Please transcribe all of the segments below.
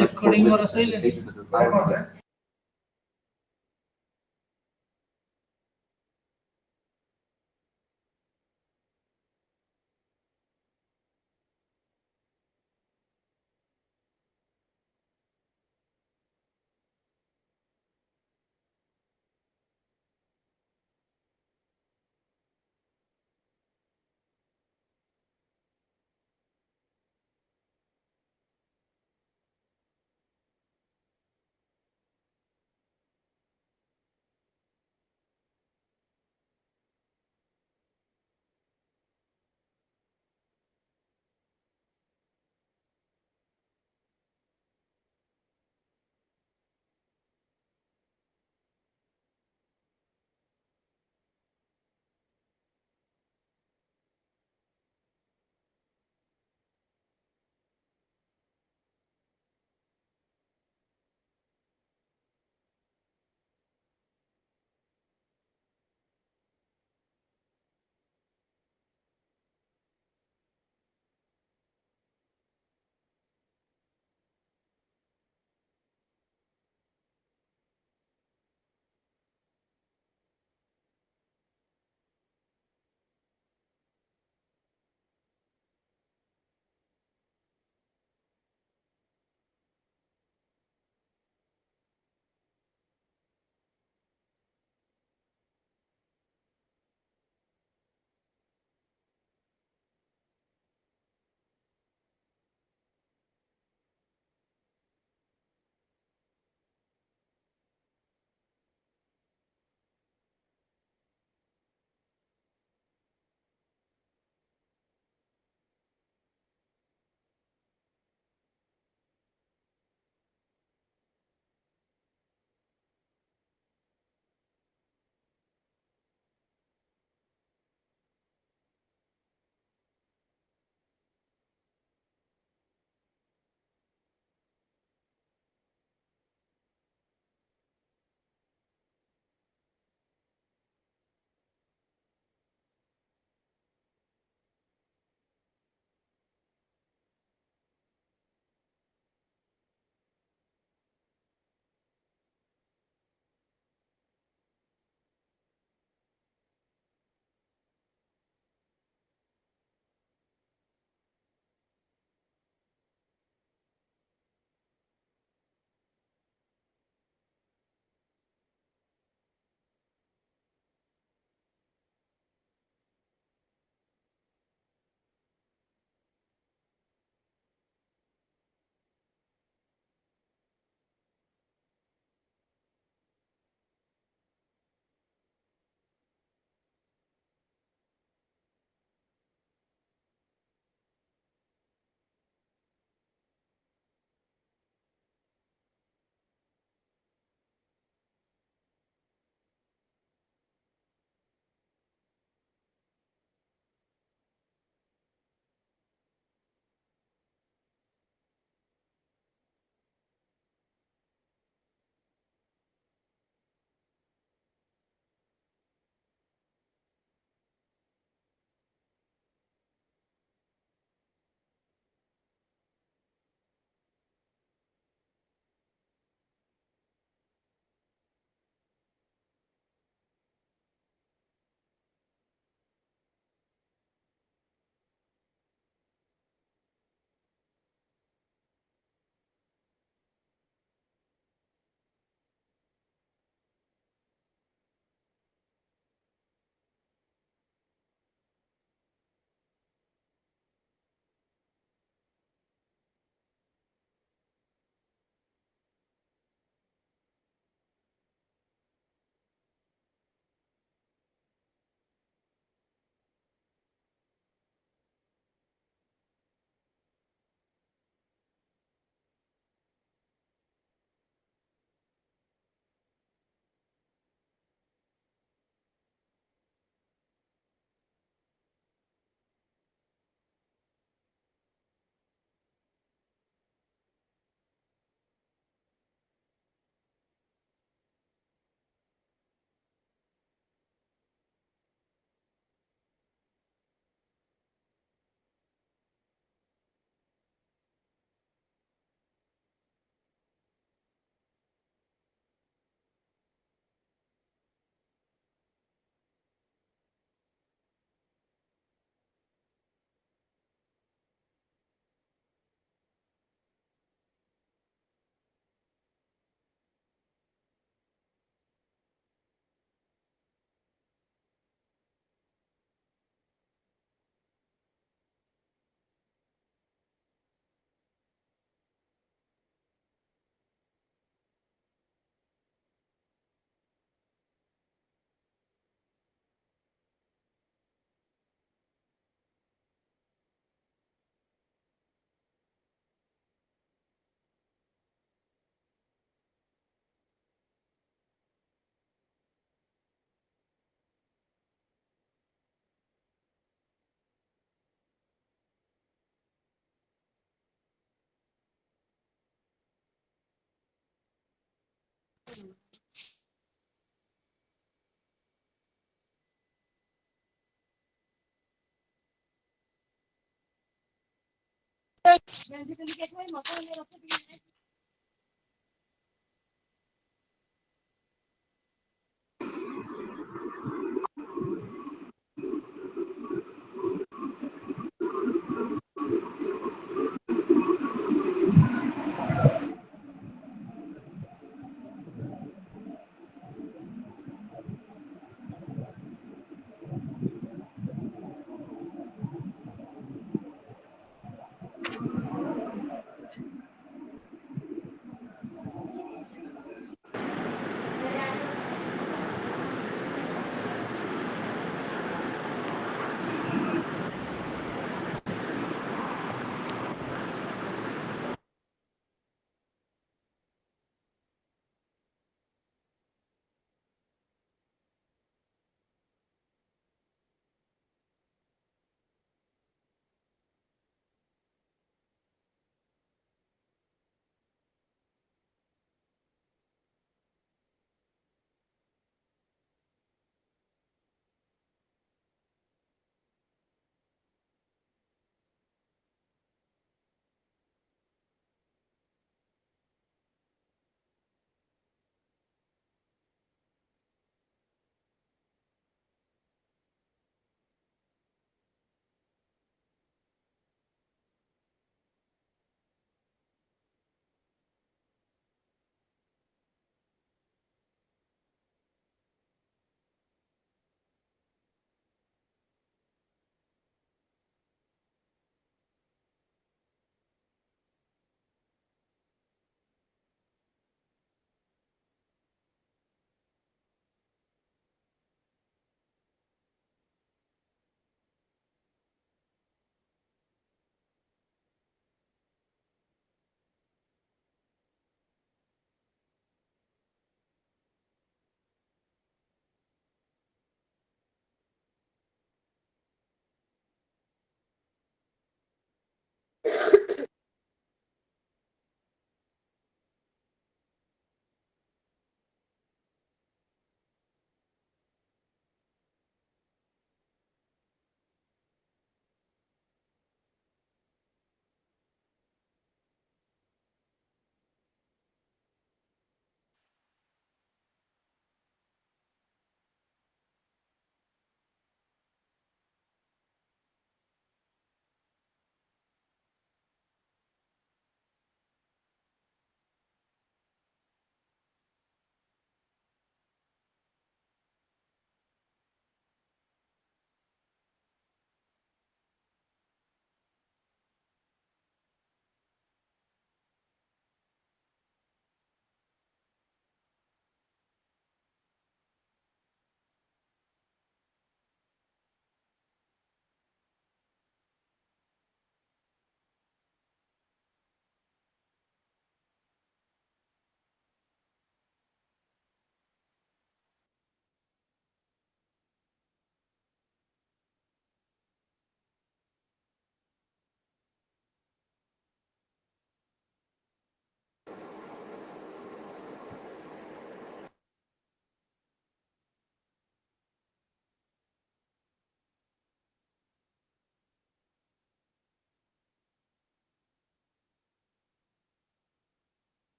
Recording वर असेल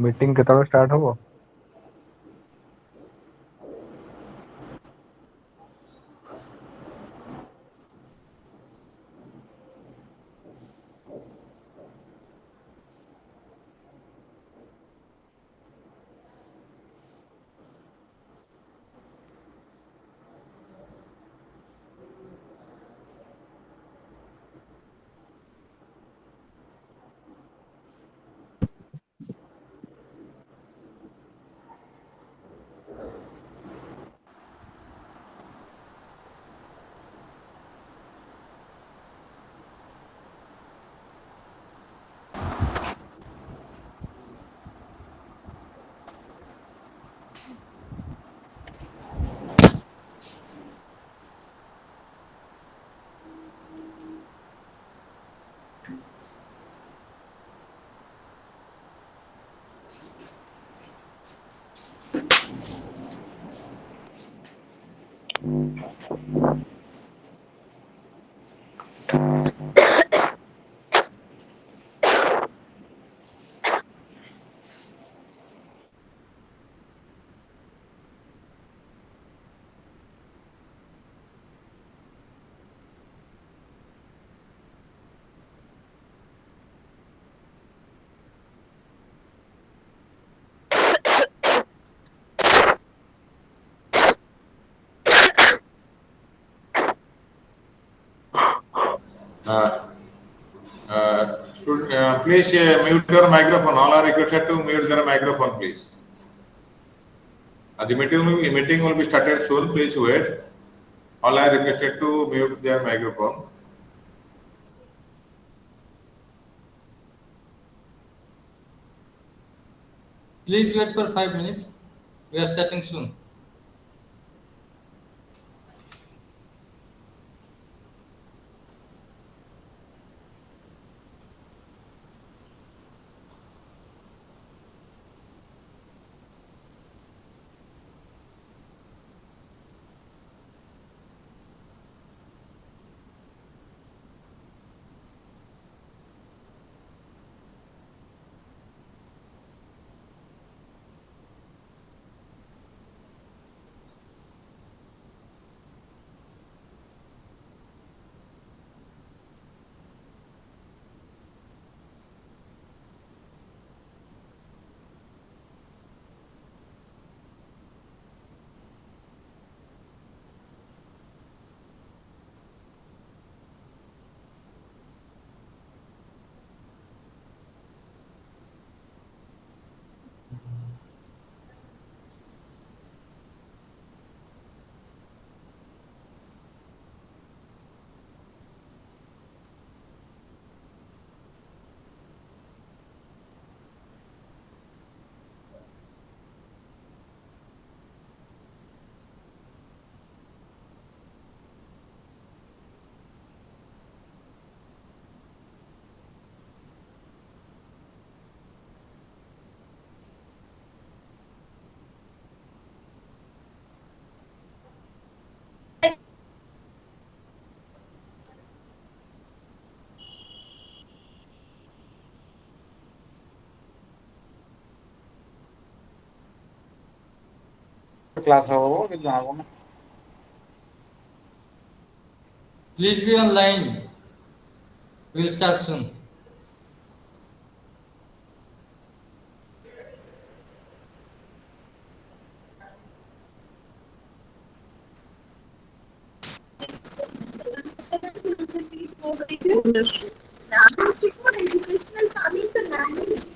meeting केतବେଳେ start ହବ? Please mute your microphone. All are requested to mute their microphone, please. The meeting will be started soon. Please wait. All are requested to mute their microphone. Please wait for 5 minutes. We are starting soon. Class हो कि जाओ ना Please be online. We will start soon. Educational farming to land.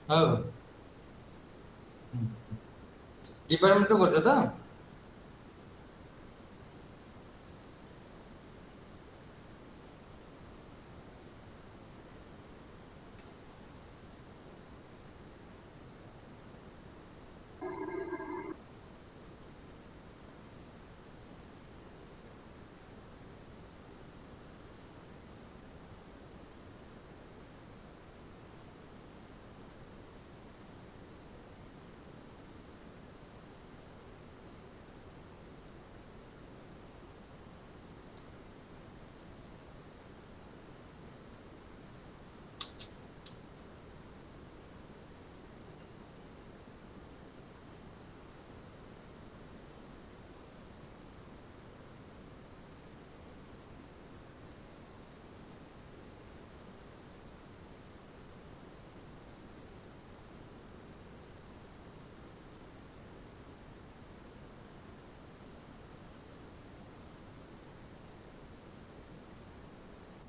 Oh. Department তো করছো তো?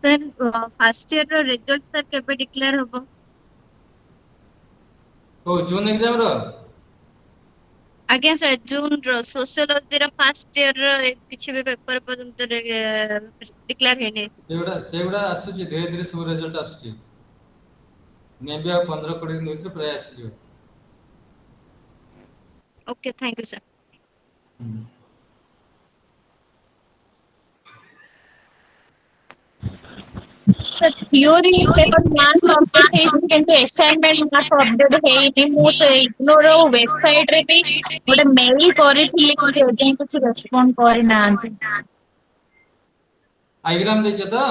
Sir first year रो result sir केबे declare होबो? तो जून एग्जाम रो आज्ञा सर जून रो सोशियोलॉजी रो फर्स्ट ईयर रो किछि भी पेपर पर्यंत डिक्लेयर हेने। सेगुड़ा आसुची धीरे धीरे सब रिजल्ट आसुची मे बी 15-20 दिन भीतर प्राय आसी okay thank you sir. Sir theory paper marks update है किंतु असाइनमेंट मार्क्स अपडेट है मु से इग्नोर वेबसाइट रे भी गोटे मेल करथिली कि एजेंट कुछ रेस्पोंड करि नांती। आईग्राम देछ तो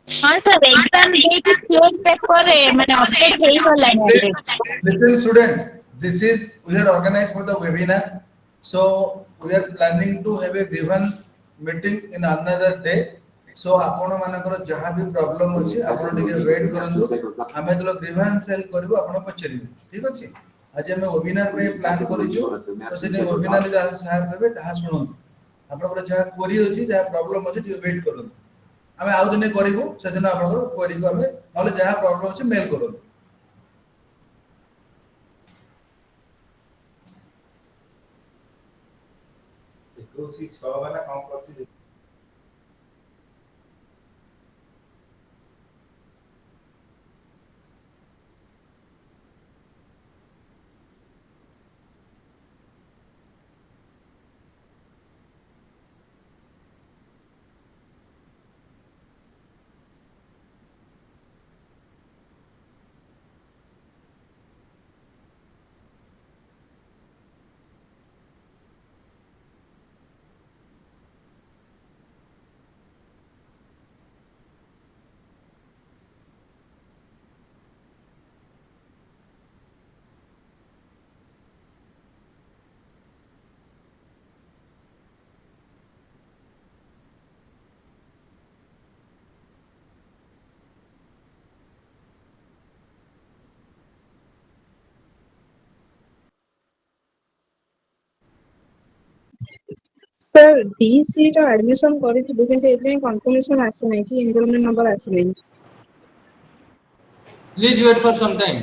हां सर एग्जाम दे कि थियोरी पेपर रे माने अपडेट हेई गलानी update. Listen, student. This is we are organized for the webinar, so we are planning to have a grievance meeting in another day. So आपण मानकर जहाँ भी प्रॉब्लम अछि आपण टिके वेट करंतु हमें तो ग्रीवेंस सेल करबो आपण पचरिबे ठीक अछि। आज हम वेबिनार पे प्लान करिछु तो से वेबिनार जहाँ सहार करबे ताहा सुनंतु आपनकर जहाँ क्वेरी अछि जहाँ प्रॉब्लम अछि टिके वेट करंतु हमें आउ दिने करिवो से दिन आपनकर क्वेरी को हमें नले जहाँ प्रॉब्लम अछि मेल करंतु। ଏକୋଇଶି ଛଅ ବାଲା କଣ କରୁଛି सर डीसी रो एडमिशन करिथिबु किंतु एजे कंफर्मेशन आसी नै कि एनरोलमेंट नंबर आसी नै। Please wait for some time.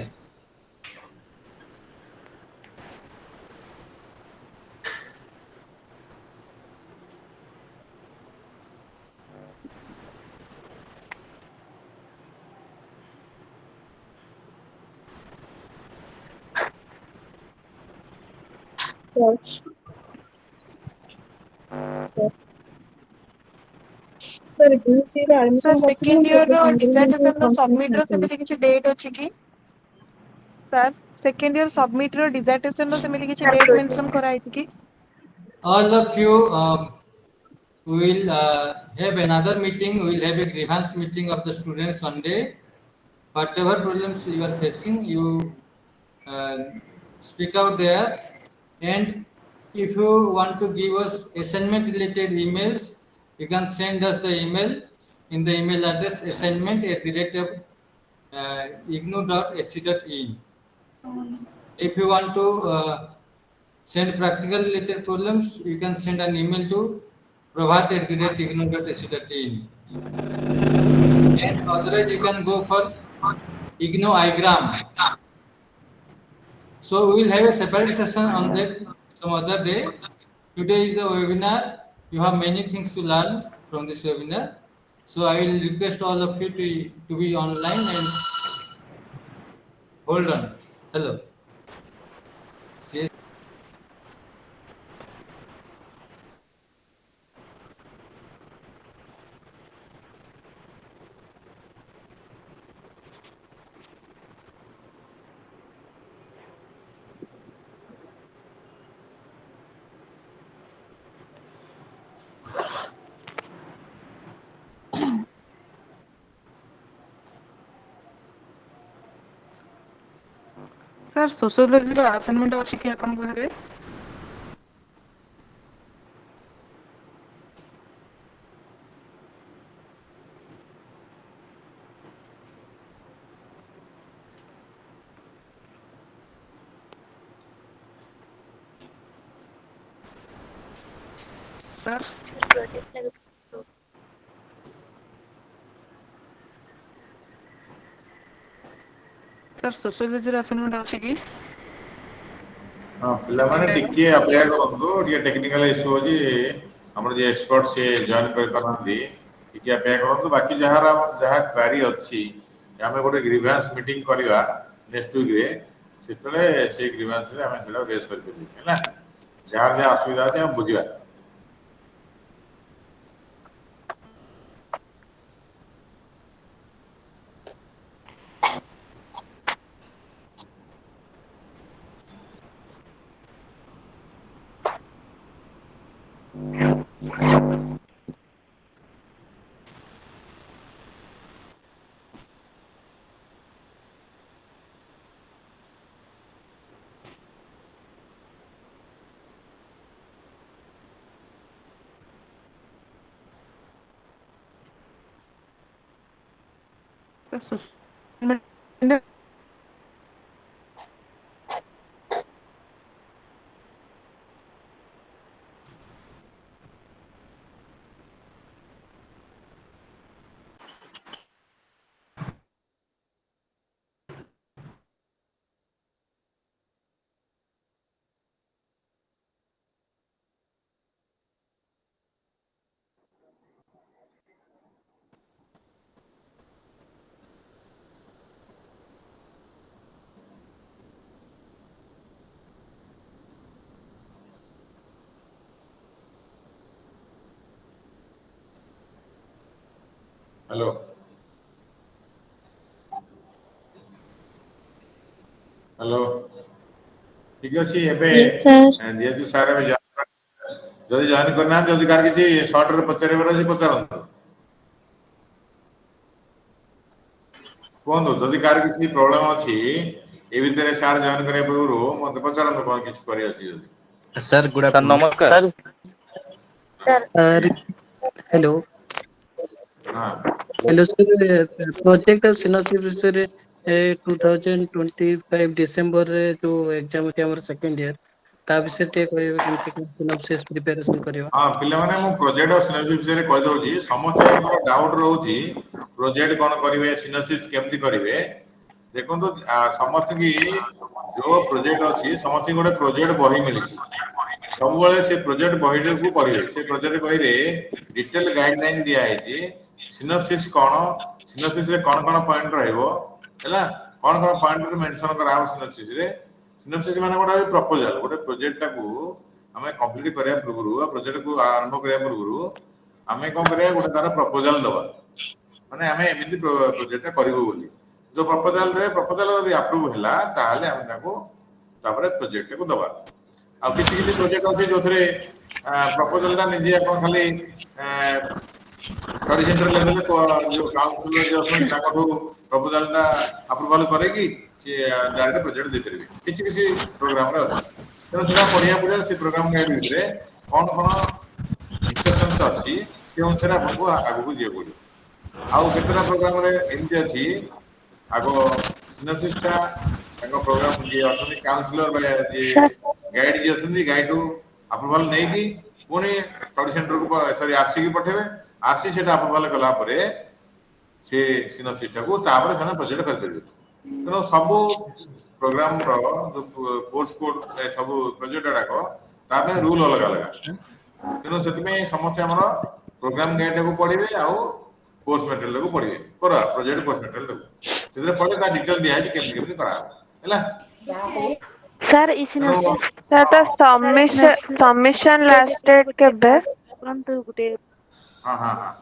Sir sir DC रो सर एडमिशन सेकेंड करथिबु ईयर रो किंतु डिसर्टेशन रो सबमिट कंफर्मेशन रो आसी नै। सेमिति किछि डेट अछि कि सर सेकेंड ईयर सबमिट रो डिसर्टेशन रो सेमिति किछि डेट मेंशन कराइ अछि कि? All of you will have another meeting. We will have a grievance meeting of the students Sunday. Whatever problems you are facing, you uh, speak out there. And if you want to give us assignment related emails, you can send us the email in the email address assignment@ignu.ac.in. If you want to send practical related problems, you can send an email to prabhat@ignu.ac.in. And otherwise, you can go for Igno igram. So we will have a separate session on that some other day. Today is a webinar. You have many things to learn from this webinar. So I will request all of you to be online and hold on. Hello. Yes. Sir sociology रो assignment अछि कि आपन घरे? Sir project sir sociology assignment अछि कि हाँ पिलामाने टिके apply करंतु ये टेक्निकल इशू अछि हमर जे एक्सपर्ट से जॉइन कर पारंती टिके अप्लाई करंतु बाकी जहा क्वेरी अछि हमें गोटे ग्रीवेंस मीटिंग करवा नेक्स्ट वीक रे सेतले से ग्रीवेंस रे हमें सेला रेस कर देबी हैला जार जे असुविधा अछि हम बुझिबा हेलो हेलो ठीक अछि एबे Yes, sir. जेतु सारे में जदि जॉइन करना जदि कार किछि शॉर्ट रे पचारे बरा जे पचारन कोन जदि कार किछि प्रॉब्लम अछि ए भितरे सार जॉइन करे पूर्व मते पचारन कोन किछि करि अछि जदि सर गुड सर आफ्टरनून नमस्कार सर हेलो हां हेलो सर प्रोजेक्ट ऑफ सिनोसिस विषय 2025 डिसेंबर रे जो एग्जाम होती हमर सेकंड ईयर ता विषय टे कहबे केमति सिनोसिस प्रिपरेशन करबा हां पिला माने मु प्रोजेक्ट ऑफ सिनोसिस विषय रे कहि दउची समस्त डाउट रहउची प्रोजेक्ट कोन करिवे सिनोसिस केमति करिवे देखंतु समस्त की जो प्रोजेक्ट अछि समस्त गोटे प्रोजेक्ट बही मिलिछि सब बेले से प्रोजेक्ट बही को पढ़िवे से प्रोजेक्ट बही रे डिटेल गाइडलाइन दिया है सिनोप्सिस रे कौन पॉइंट रहइबो हैला कौन पॉइंट मेंशन करा सिनोप्सिस रे सिनोप्सिस माने गोटे प्रपोजल गोटे प्रोजेक्ट टाकू हमें कंप्लीट करिया पूर्व प्रोजेक्ट को आरंभ करिया पूर्व हमें कोन करिया गोटे तार प्रपोजल दबा माने हमें एमिति प्रोजेक्ट करिवो बोली जो प्रपोजल यदि अप्रूव हैला ताहाले हम ताको तापर प्रोजेक्ट को दबा आ किछि किछि प्रोजेक्ट अछि जोथरे प्रपोजल ता निजे अपन खाली स्टडी सेंटर लेवल को जो काउंसलर जो असन ताकठो प्रपोजल ता अप्रूवल करेगी से डायरेक्ट प्रोजेक्ट दे परबे किछि किछि प्रोग्राम रे अछि तेनो सेटा पढिया पढिया से प्रोग्राम गाइड भितरे कोन इंस्ट्रक्शंस अछि से अनुसार आपको आगु को जे पड़ी आउ केतरा प्रोग्राम रे एमती अछि आगो सिनोप्सिस ता ताको प्रोग्राम जे असली काउंसलर बा जे गाइड जे असली गाइड टू अप्रूवल नै की पुनी स्टडी सेंटर को सॉरी आरसी की पठेबे आरसी सेटा अप्रूवल कला परे से सिनोप्सिस ता को तापर खाना प्रोजेक्ट कर परबे तेनो सब प्रोग्राम रो जो कोर्स कोड सब प्रोजेक्ट डाको तामे रूल अलग अलग तेनो सेति में समस्त हमर प्रोग्राम गाइड को पढिबे आउ कोर्स मटेरियल को पढिबे करा प्रोजेक्ट कोर्स मटेरियल दबो सेते पढे ता डिटेल दिया है केमति केमति करा हैला सर इस सबमिशन लास्ट डेट केबे तुरंत गुटे हां हां हां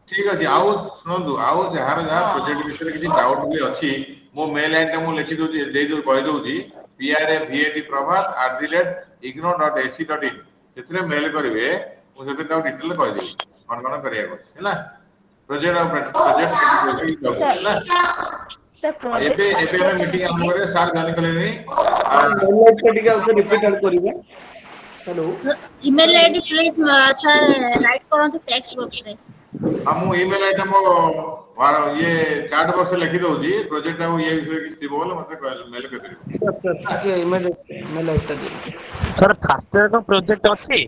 ठीक अछि आउ सुनंदु आउ जहार जहार प्रोजेक्ट विषय किछि डाउट भी अछि मो मेल आईडी मो लिखि दउ दे दउ कहि दउची pravat@ignore.ac.in सेतरे मेल करिवे मु सेते ता डिटेल कहि देबी कोन करिया को हैला प्रोजेक्ट हैला एबे हम मीटिंग आरंभ करे सार जानि कलेनी मेल के टिके उसे रिपीट करिवे hello email ID please sir right करंतु टेक्स्ट बॉक्स रे हम ईमेल आईडी मो ये चैट बॉक्स लिखि दउची प्रोजेक्ट आ ये विषय किछ थी बोल मते मेल कर दियो सर टिके ईमेल आईडी दे सर फास्ट ईयर का प्रोजेक्ट अछि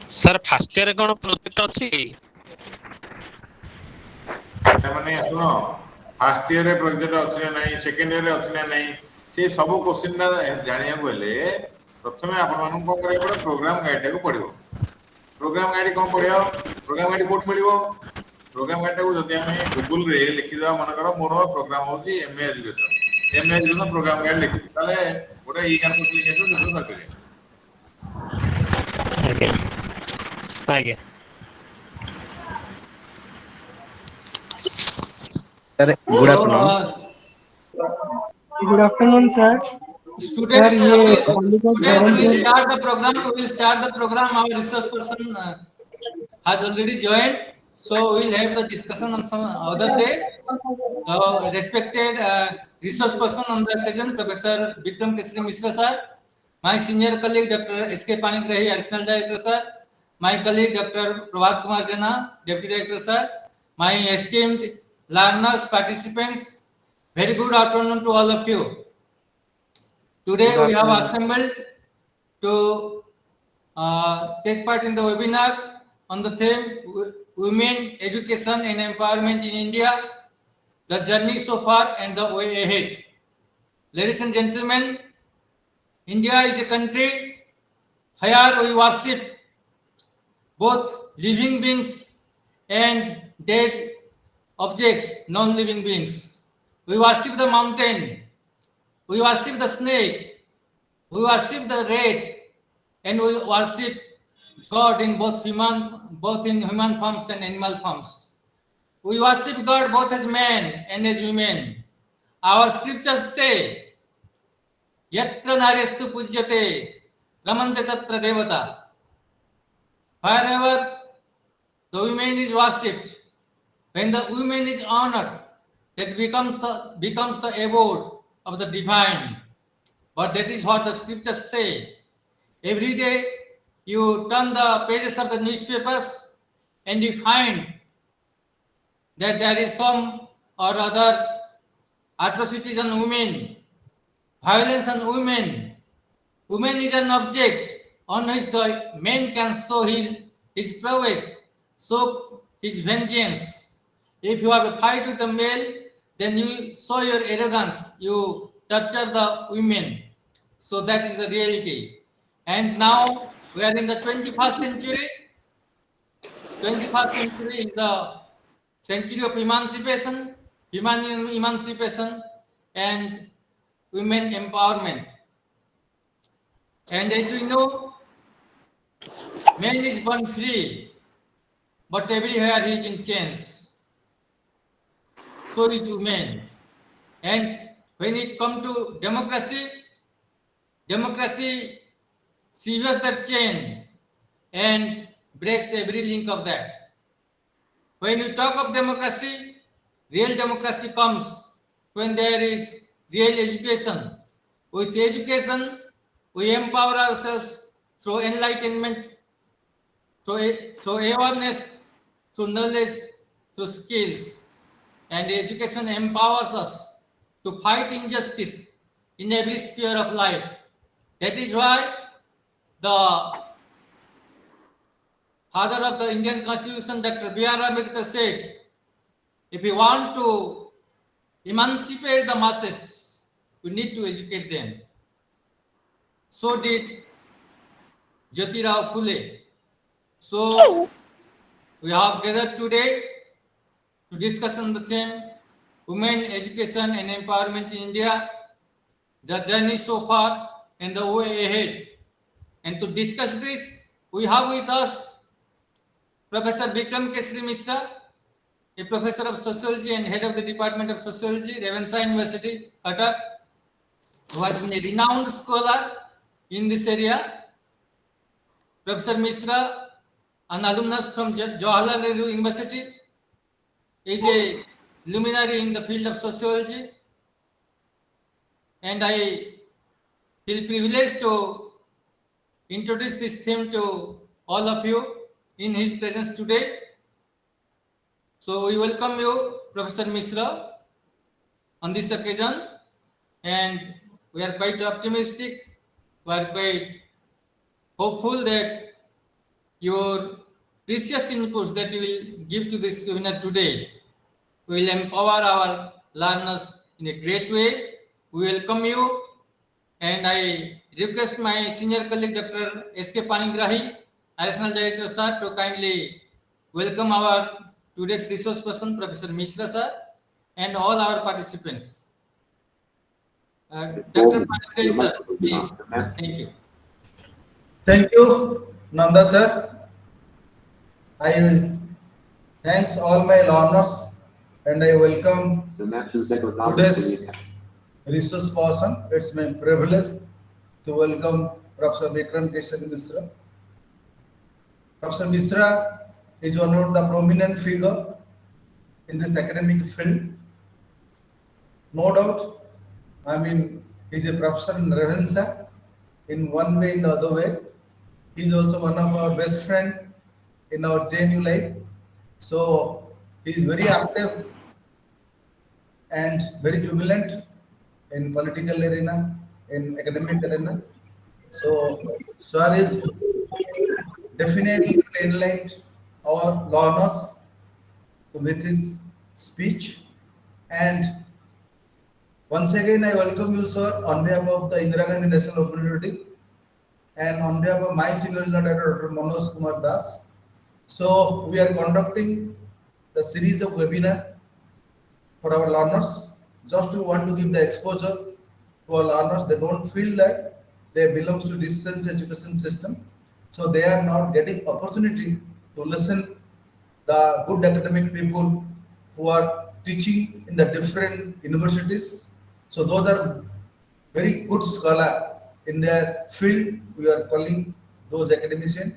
सर फास्ट ईयर कौन प्रोजेक्ट अच्छी ମାନେ ଶୁଣ ଫାର୍ଷ୍ଟ ଇୟରରେ ପ୍ରୋଜେକ୍ଟ ଅଛି ନା ନାହିଁ, ସେକେଣ୍ଡ ଇୟରରେ ଅଛି ନା ନାହିଁ, ସେ ସବୁ କୋଶ୍ଚିନ୍ଟା ଜାଣିବାକୁ ହେଲେ ପ୍ରଥମେ ଆପଣମାନଙ୍କୁ କ'ଣ କରିବାକୁ ପଡ଼ିବ, ପ୍ରୋଗ୍ରାମ ଗାଇଡଟାକୁ ପଡ଼ିବ। ପ୍ରୋଗ୍ରାମ ଗାଇଡ କ'ଣ ପଡ଼ିବ? ପ୍ରୋଗ୍ରାମ ଗାଇଡ କୋଉଠି ମିଳିବ? ପ୍ରୋଗ୍ରାମ ଗାଇଡଟାକୁ ଯଦି ଆମେ ଗୁଗୁଲରେ ଲେଖିଦେବା, ମନେକର ମୋର ପ୍ରୋଗ୍ରାମ ହେଉଛି MA education, MA education programme guide ଲେଖିବି, ତାହେଲେ ଗୋଟେ ଇ କ୍ୟାମ୍ପସ ଲିଙ୍କ ଆସିବ, ସେଥିରୁ କରିପାରିବେ। ଆଜ୍ଞା ଆଜ୍ଞା Sir, good So, afternoon. Good afternoon sir sir students, ये students will start the program. We will start the program. Our resource person has already joined. So we will have the discussion on some other day. So respected resource person on the occasion, Professor Vikram Kesari Mishra sir, my senior colleague Dr. S.K. Panigrahi, Additional Director sir, my colleague Dr. Prabhat Kumar Jana, Deputy Director sir, my esteemed learners, participants, very good afternoon to all of you. Today we have assembled to take part in the webinar on the theme Women, Education and Empowerment in India, the journey so far and the way ahead. Ladies and gentlemen, India is a country where we worship both living beings and dead objects, non-living beings. We worship the mountain, we worship the snake, we worship the rat, and we worship God in both in human forms and animal forms. We worship God both as man and as women. Our scriptures say, Yatra naryastu pujyate, ramante tatra devata. Wherever the woman is worshipped, when the woman is honored, that becomes the abode of the divine. But that is what the scriptures say. Every day you turn the pages of the newspapers and you find that there is some or other atrocities on women, violence on women. Woman is an object on which the man can show his prowess, show his vengeance. If you have a fight with a male, then you show your arrogance, you torture the women. So that is the reality. And now we are in the 21st century. 21st century is the century of emancipation, human emancipation, and women empowerment. And as we know, man is born free, but everywhere he is in chains. So is women. And when it comes to democracy, democracy severs that chain and breaks every link of that. When you talk of democracy, real democracy comes when there is real education. With education, we empower ourselves through enlightenment, through awareness, through knowledge, through skills. And education empowers us to fight injustice in every sphere of life. That is why the father of the Indian Constitution, Dr. B.R. Ambedkar said, if we want to emancipate the masses, we need to educate them. So did Jyotirao Phule. So we have gathered today to discuss on the theme Women, Education and Empowerment in India, the journey so far and the way ahead. And to discuss this, we have with us Professor Vikram Kesari Mishra, a professor of sociology and head of the Department of Sociology, Ravenshaw University, Cuttack, who has been a renowned scholar in this area. Professor Mishra, an alumnus from Jawaharlal Nehru University, is a luminary in the field of sociology, and I feel privileged to introduce this theme to all of you in his presence today. So we welcome you, Professor Mishra, on this occasion, and we are quite optimistic, we are quite hopeful that your precious inputs that you will give to this webinar today will empower our learners in a great way. We welcome you, and I request my senior colleague Dr. S.K. Panigrahi, Additional Director Sir, to kindly welcome our today's resource person, Professor Mishra Sir, and all our participants. Dr. Panigrahi Sir, please. Thank you. Thank you, Nanda sir. I thanks all my learners and I welcome today's resource person. It's my privilege to welcome Professor Vikram Keshari Mishra. Professor Mishra is one of the prominent figure in this academic field. No doubt, I mean, he's a professor in Ravenshaw in one way, in the other way. He's also one of our best friend in our JNU life. So he's very active and very jubilant in political arena, in academic arena. So sir is definitely enlightened our learners with his speech. And once again, I welcome you, sir, on behalf of the Indira Gandhi National Open University and on behalf of my senior director, Dr. Manoj Kumar Das. So we are conducting the series of webinar for our learners. Just to want to give the exposure to our learners. They don't feel that they belong to distance education system. So they are not getting opportunity to listen the good academic people who are teaching in the different universities. So those are very good scholar in their field. We are calling those academicians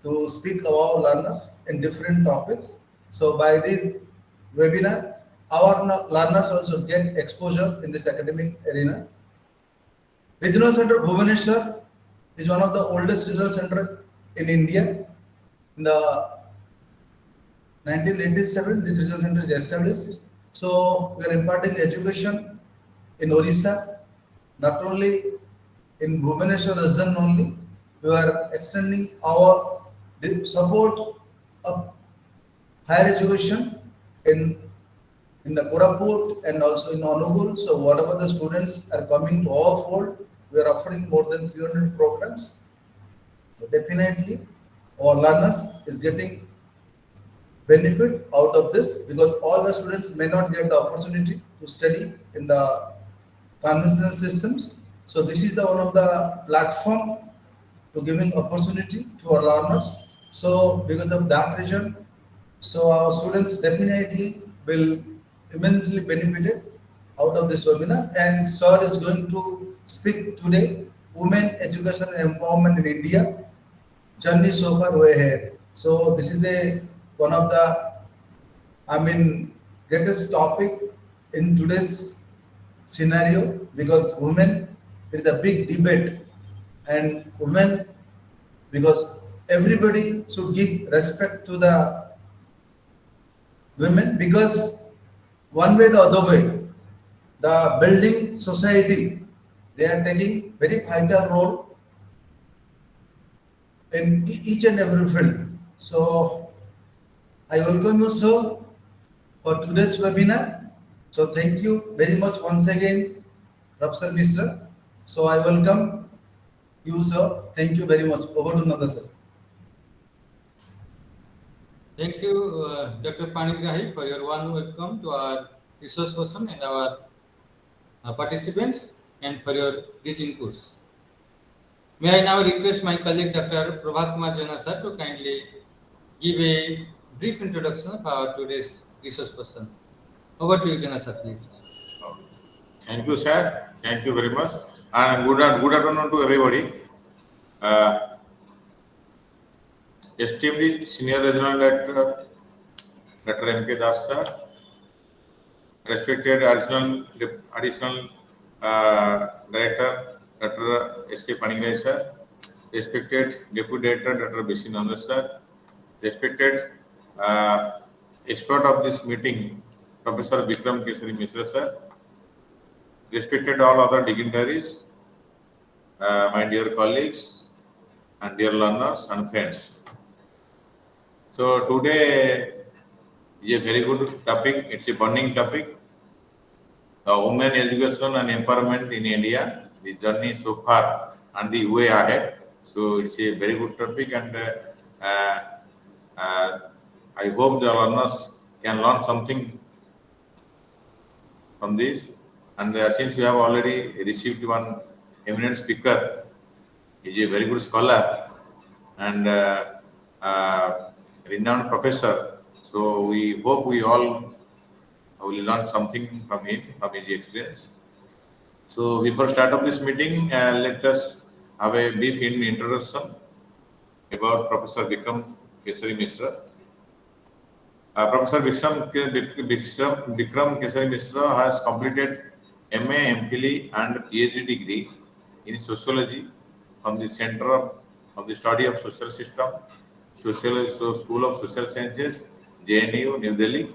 to speak about learners in different topics. So by this webinar, our learners also get exposure in this academic arena. Regional Center Bhubaneswar is one of the oldest regional center in India. In the 1987, this regional center is established. So we are imparting education in Orissa, not only in Bhubaneswar region only. We are extending our support of higher education in the Koraput and also in Onugul. So whatever the students are coming to our fold, we are offering more than 300 programs. So definitely our learners is getting benefit out of this because all the students may not get the opportunity to study in the conventional systems. So this is the one of the platform to giving opportunity to our learners. So because of that reason, so our students definitely will immensely benefited out of this webinar. And sir is going to speak today, Women Education and Empowerment in India, Journey So Far Way Ahead. So this is one of the, greatest topic in today's scenario because women is a big debate and women, because everybody should give respect to the women because one way the other way, the building society, they are taking very vital role in each and every field. So I welcome you, sir, for today's webinar. So thank you very much once again, Professor Mishra. So I welcome you, sir. Thank you very much. Over to Nanda, sir. Thank you, Dr. Panigrahi, for your warm welcome to our resource person and our participants and for your rich inputs. May I now request my colleague Dr. Prabhat Kumar Jana sir to kindly give a brief introduction of our today's resource person. Over to you, Jana sir, please. Thank you, sir. Thank you very much. And good afternoon to everybody. Esteemed Senior Regional Director, Dr. M.K. Das sir, respected Additional Director, Dr. S.K. Panigrahi sir, respected Deputy Director, Dr. B.C. Nanda sir, respected expert of this meeting, Professor Vikram Keshari Mishra sir, respected all other dignitaries, my dear colleagues and dear learners and friends. So today is a very good topic. It's a burning topic. Women education and empowerment in India, the journey so far and the way ahead. So it's a very good topic, and I hope the learners can learn something from this. And since you have already received one eminent speaker, he is a very good scholar and renowned professor. So we hope we all will learn something from him, from his experience. So before start of this meeting, let us have a brief introduction about Professor Vikram Kesari Mishra. Professor Vikram Kesari Mishra has completed MA, MPhil and PhD degree in sociology from the Center of the Study of Social System, School of Social Sciences, JNU, New Delhi.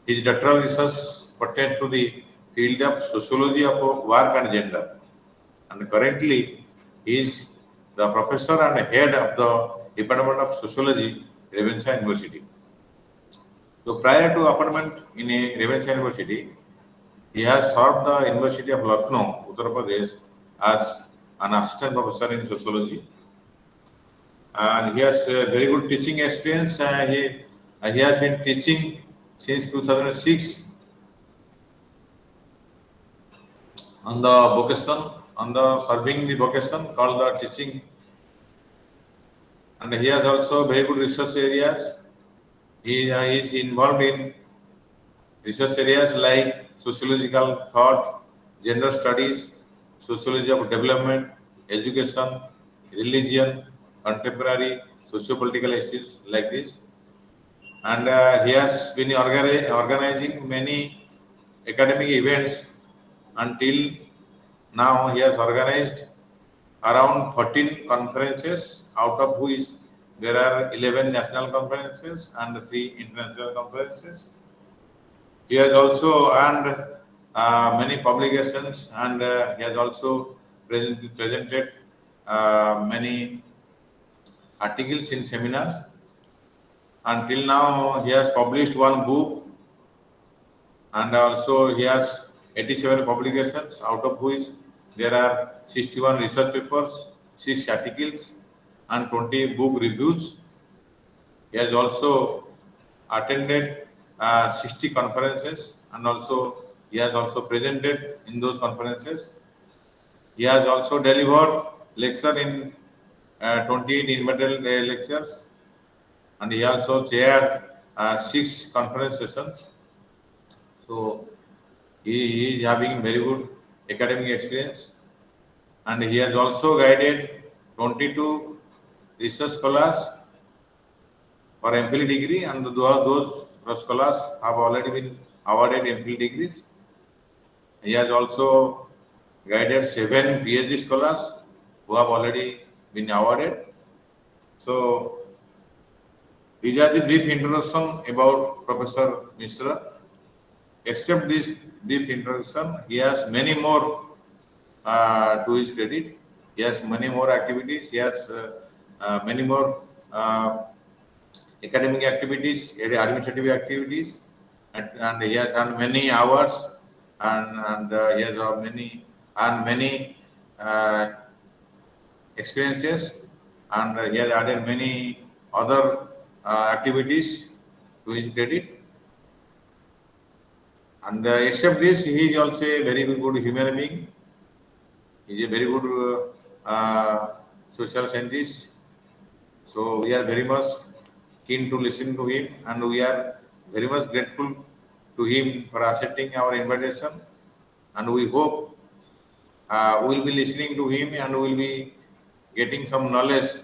His doctoral research pertains to the field of sociology of work and gender, and currently he is the professor and head of the Department of Sociology, Ravenshaw University. So prior to appointment in a Ravenshaw University, he has served the University of Lucknow, Uttar Pradesh, as an assistant professor in sociology, and he has very good teaching experience. He has been teaching since 2006 on the vocation, serving the vocation called the teaching, and he has also very good research areas. He is involved in research areas like sociological thought, gender studies, sociology of development, education, religion, contemporary socio-political issues like this. And he has been organizing many academic events. Until now, he has organized around 14 conferences, out of which there are 11 national conferences and 3 international conferences. He has also earned many publications, and he has also presented many articles in seminars. Until now, he has published 1 book, and also he has 87 publications, out of which there are 61 research papers, 6 articles, and 20 book reviews. He has also attended 60 conferences, and also he has also presented in those conferences. He has also delivered lecture in 28 individual lectures, and he also chaired 6 conference sessions. So he is having very good academic experience, and he has also guided 22 research scholars for MPhil degree, and those scholars have already been awarded MPhil degrees. He has also guided 7 PhD scholars who have already been awarded. So these are the brief introduction about Professor Mishra. Except this brief introduction, he has many more to his credit. He has many more activities. He has many more academic activities, administrative activities, and he has earned many awards, and he has many experiences, and he has added many other activities to his credit. And except this, he is also a very good human being. He is a very good social scientist. So we are very much keen to listen to him, and we are very much grateful to him for accepting our invitation. And we hope we will be listening to him, and we will be getting some knowledge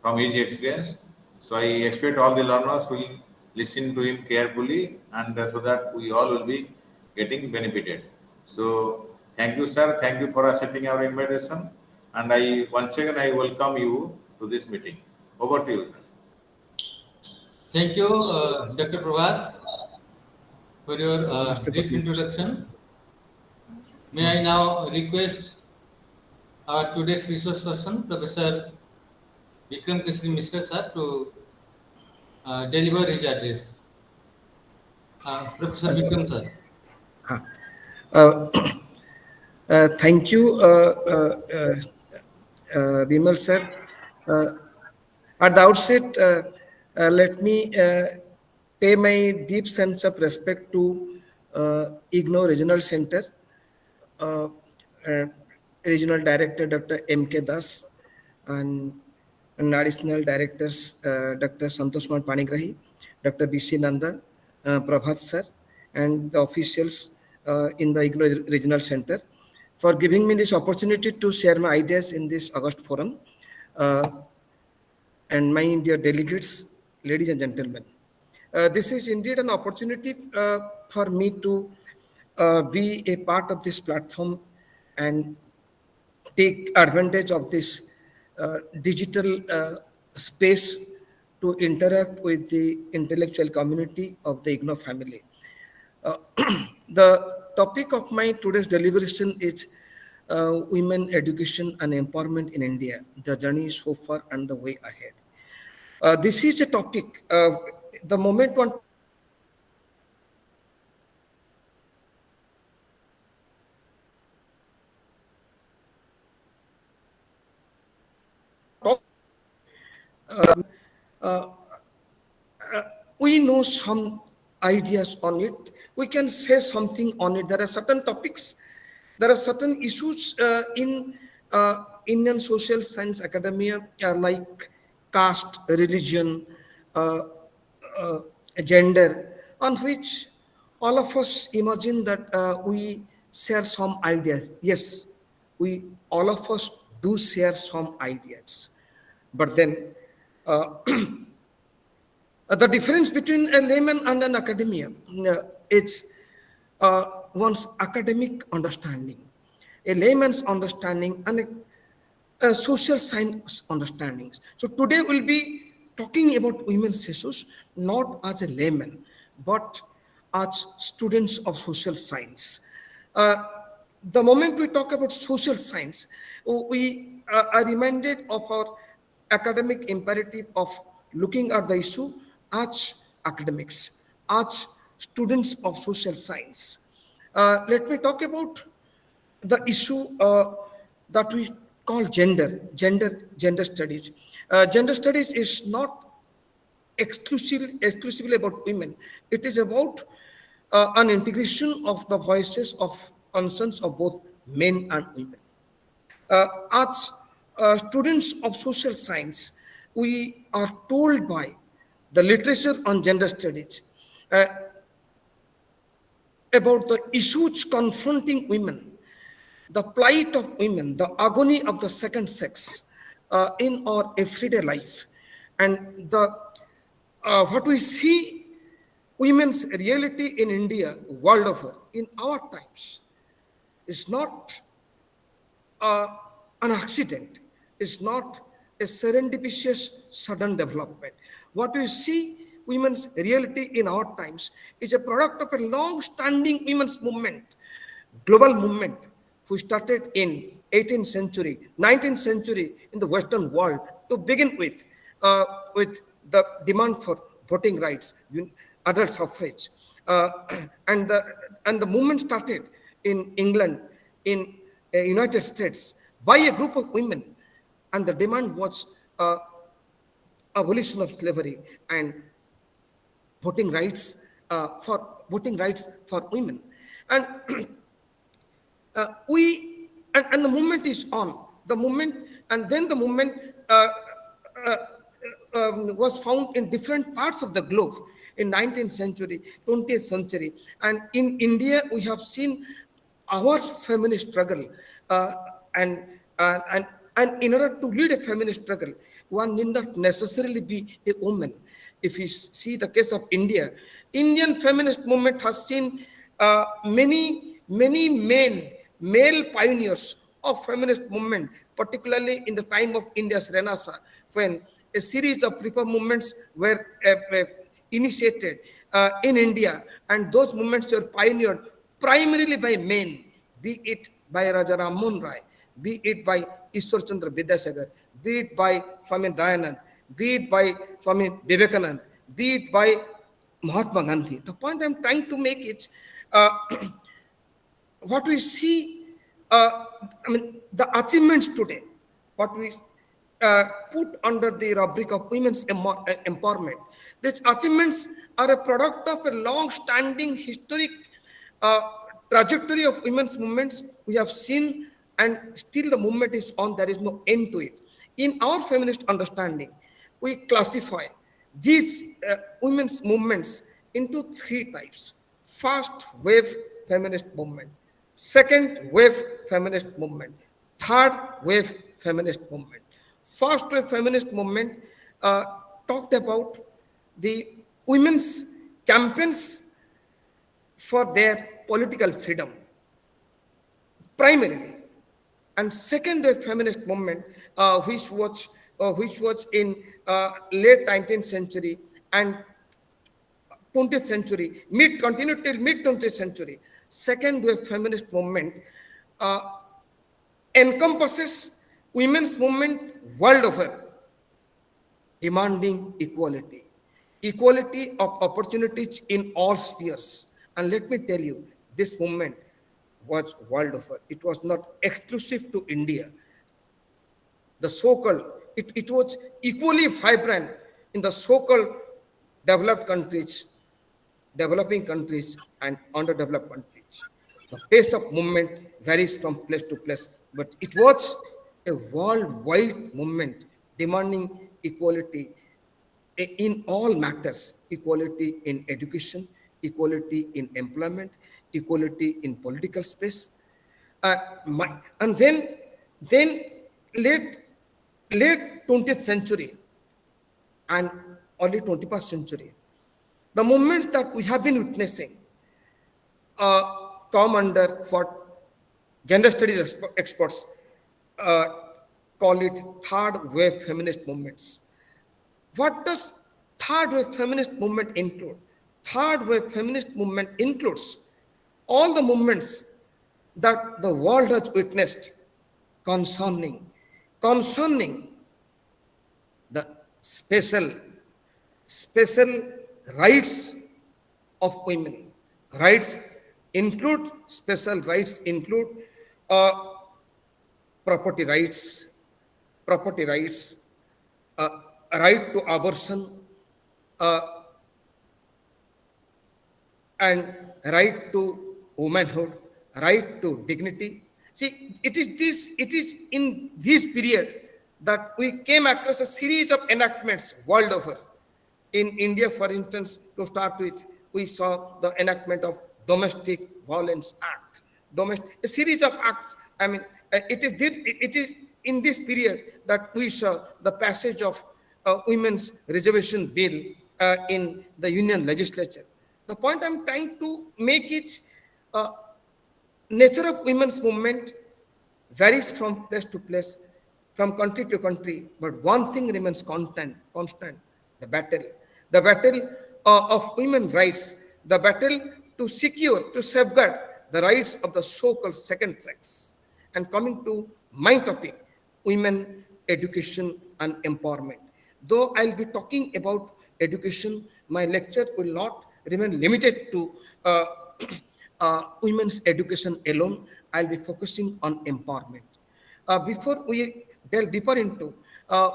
from his experience. So I expect all the learners will listen to him carefully, and so that we all will be getting benefited. So thank you, sir. Thank you for accepting our invitation. And once again I welcome you to this meeting. Over to you, sir. Thank you, Dr. Prabhat, for your brief introduction. May I now request our today's resource person, Professor Vikram Kesari Mishra, sir, to deliver his address. Professor Vikram sir. Thank you, Bimal sir. At the outset, let me pay my deep sense of respect to IGNOU Regional Center, uh, uh, Regional Director Dr. M.K. Das, and additional directors Dr. Santosh Kumar Panigrahi, Dr. B.C. Nanda, Prabhat sir, and the officials in the IGNOU Regional Center for giving me this opportunity to share my ideas in this August forum. And my dear delegates, ladies and gentlemen, this is indeed an opportunity for me to be a part of this platform and take advantage of this digital space to interact with the intellectual community of the IGNOU family. The topic of my today's deliberation is women education and empowerment in India, the journey so far and the way ahead. This is a topic, the moment one we know some ideas on it, we can say something on it. There are certain topics, there are certain issues in Indian social science academia like caste, religion, gender, on which all of us imagine that we share some ideas. Yes, we all of us do share some ideas, but then the difference between a layman and an academia is one's academic understanding, a layman's understanding, and a social science understanding. So today we'll be talking about women's issues not as a layman, but as students of social science. The moment we talk about social science, we are reminded of our academic imperative of looking at the issue as academics, as students of social science. Let me talk about the issue that we call gender studies. Gender studies is not exclusively about women. It is about an integration of the voices of concerns of both men and women. As students of social science, we are told by the literature on gender studies about the issues confronting women, the plight of women, the agony of the second sex in our everyday life, and the what we see women's reality in India, world over, in our times, is not an accident, is not a serendipitous sudden development. What we see women's reality in our times is a product of a long-standing women's movement, global movement, who started in 18th century, 19th century in the Western world to begin with the demand for voting rights, adult suffrage, and the movement started in England, in United States, by a group of women, and the demand was abolition of slavery and voting rights for women, and and the movement is on. The movement, and then the movement was found in different parts of the globe in 19th century, 20th century, and in India we have seen our feminist struggle, and in order to lead a feminist struggle, one need not necessarily be a woman. If we see the case of India, Indian feminist movement has seen many male pioneers of feminist movement, particularly in the time of India's Renaissance, when a series of reform movements were initiated in India, and those movements were pioneered primarily by men, be it by Raja Ram Mohan Rai, be it by Ishwar Chandra Vidyasagar, be it by Swami Dayanand, be it by Swami Vivekanand, be it by Mahatma Gandhi. The point I'm trying to make is uh, what we see, the achievements today, what we put under the rubric of women's empowerment. These achievements are a product of a long-standing historic uh, trajectory of women's movements we have seen, and still the movement is on. There is no end to it. In our feminist understanding, we classify these women's movements into three types. First wave feminist movement, second wave feminist movement, third wave feminist movement. First wave feminist movement talked about the women's campaigns for their political freedom, primarily. And second wave feminist movement, which was in late 19th century and 20th century, continued till mid 20th century. Second wave feminist movement encompasses women's movement world over, demanding equality, equality of opportunities in all spheres. And let me tell you, this movement was world over. It was not exclusive to India. The so-called, it was equally vibrant in the so-called developed countries, developing countries, and underdeveloped countries. The pace of movement varies from place to place, but it was a worldwide movement demanding equality in all matters: equality in education, equality in employment, equality in political space. And then late 20th century and early 21st century, the movements that we have been witnessing come under what gender studies experts call it third wave feminist movements. What does third wave feminist movement include? Third wave feminist movement includes all the movements that the world has witnessed concerning the special rights of women. Rights include, special rights include property rights, right to abortion, and right to womanhood, right to dignity. See, it is in this period that we came across a series of enactments world over. In India, for instance, to start with, we saw the enactment of Domestic Violence Act, a series of acts. I mean, it is in this period that we saw the passage of Women's Reservation Bill in the Union Legislature. The point I'm trying to make is nature of women's movement varies from place to place, from country to country, but one thing remains constant: the battle of women's rights, the battle to secure, to safeguard the rights of the so-called second sex. And coming to my topic, women, education, and empowerment. Though I'll be talking about education, my lecture will not remain limited to women's education alone. I'll be focusing on empowerment. Before we delve deeper into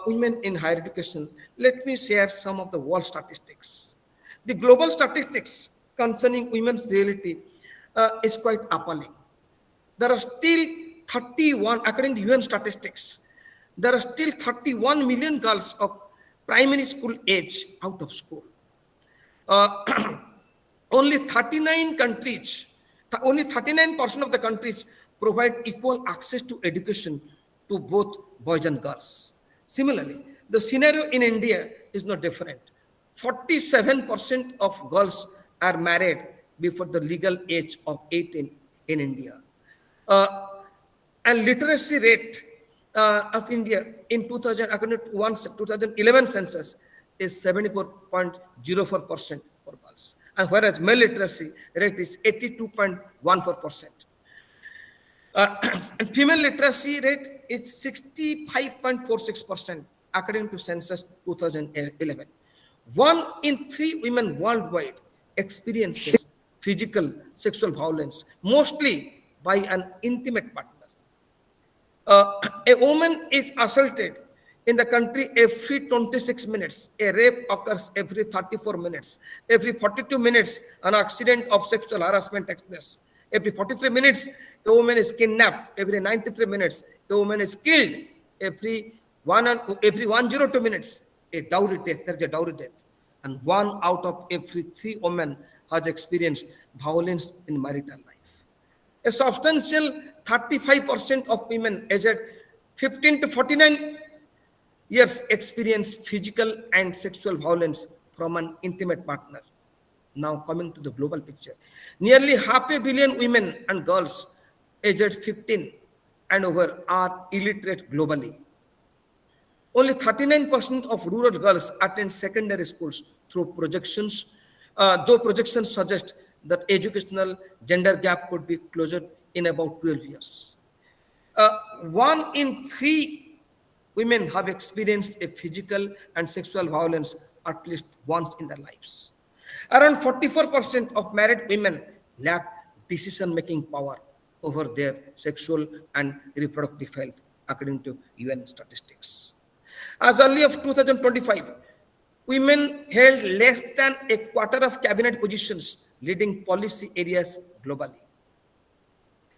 women in higher education, let me share some of the world statistics. The global statistics concerning women's reality is quite appalling. There are still 31, according to UN statistics, there are still 31 million girls of primary school age out of school. Only 39% of the countries provide equal access to education to both boys and girls. Similarly, the scenario in India is no different. 47% of girls are married before the legal age of 18 in India. And literacy rate of India in 2011 census is 74.04% for girls, and whereas male literacy rate is 82.14%. And female literacy rate is 65.46% according to census 2011. 1 in 3 women worldwide experiences physical sexual violence, mostly by an intimate partner. A woman is assaulted in the country every 26 minutes. A rape occurs every 34 minutes. Every 42 minutes, an accident of sexual harassment takes place. Every 43 minutes, a woman is kidnapped. Every 93 minutes, a woman is killed. Every 102 minutes, a dowry death. There is a dowry death. And 1 out of every 3 women has experienced violence in marital life. A substantial 35% of women aged 15 to 49 years experience physical and sexual violence from an intimate partner. Now coming to the global picture. Nearly 500 million women and girls aged 15 and over are illiterate globally. Only 39% of rural girls attend secondary schools through projections, though projections suggest that educational gender gap could be closed in about 12 years. 1 in 3 women have experienced a physical and sexual violence at least once in their lives. Around 44% of married women lack decision-making power over their sexual and reproductive health, according to UN statistics. As early of 2025, women held less than a quarter of cabinet positions leading policy areas globally.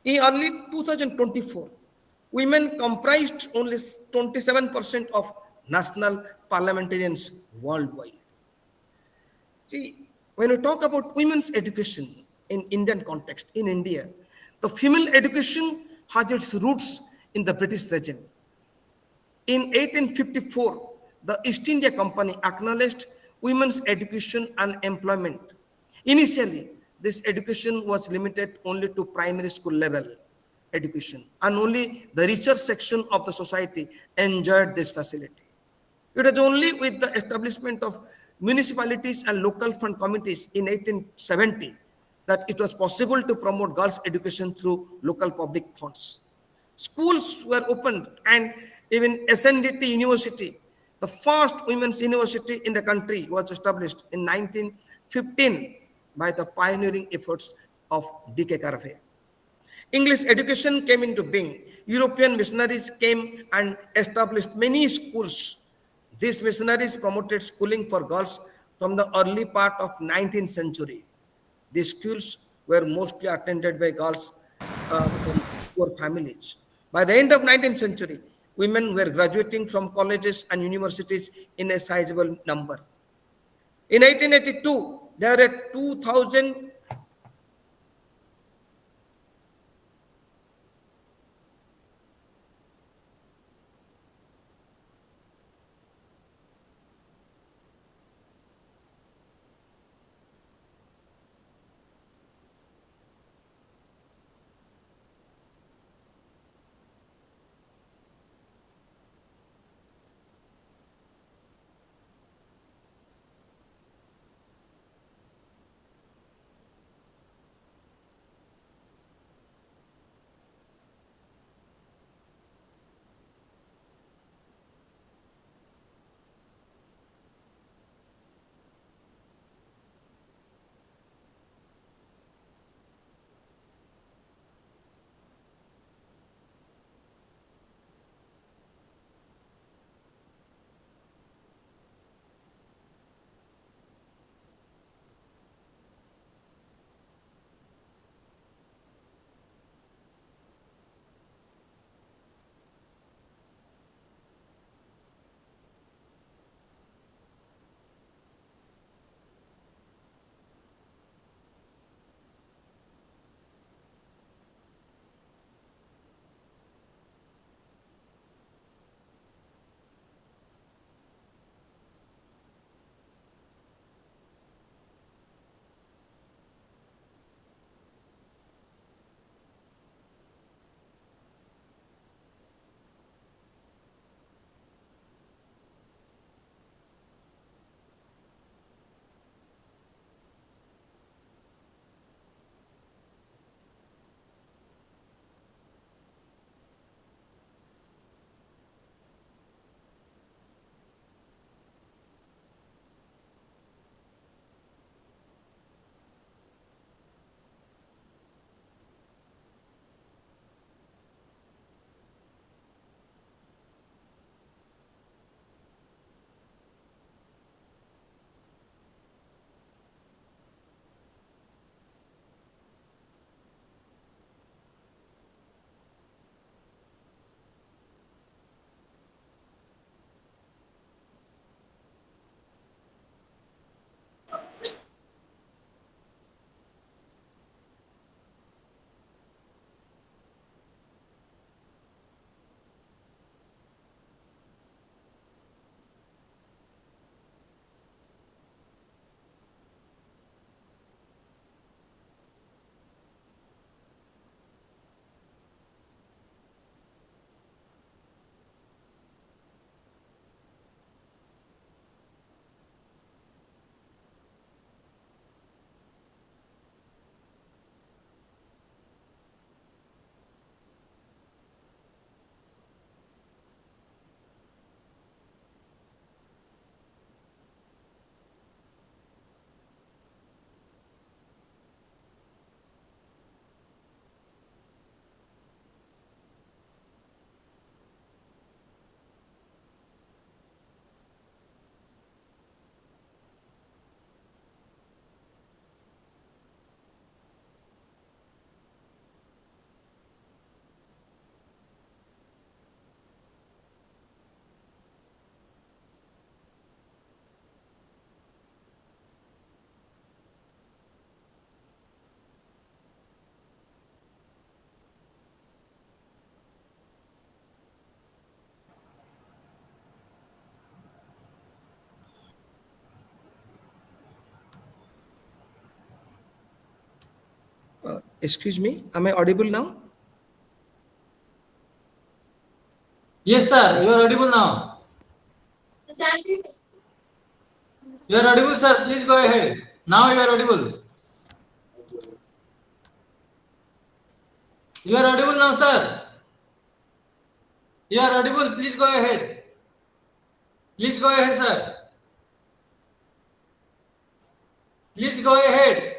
In early 2024, women comprised only 27% of national parliamentarians worldwide. See, when we talk about women's education in Indian context, in India, the female education has its roots in the British regime. In 1854, the East India Company acknowledged women's education and employment. Initially, this education was limited only to primary school level education, and only the richer section of the society enjoyed this facility. It was only with the establishment of municipalities and local fund committees in 1870 that it was possible to promote girls' education through local public funds. Schools were opened, and even SNDT University, the first women's university in the country, was established in 1915 by the pioneering efforts of D.K. Karve. English education came into being. European missionaries came and established many schools. These missionaries promoted schooling for girls from the early part of 19th century. These schools were mostly attended by girls from poor families. By the end of 19th century, women were graduating from colleges and universities in a sizable number. In 1882, there were 2,000. Excuse me, am I audible now? Yes, sir. You are audible now. You are audible, sir. Please go ahead. Now you are audible. You are audible now, sir. You are audible. Please go ahead. Please go ahead, sir. Please go ahead.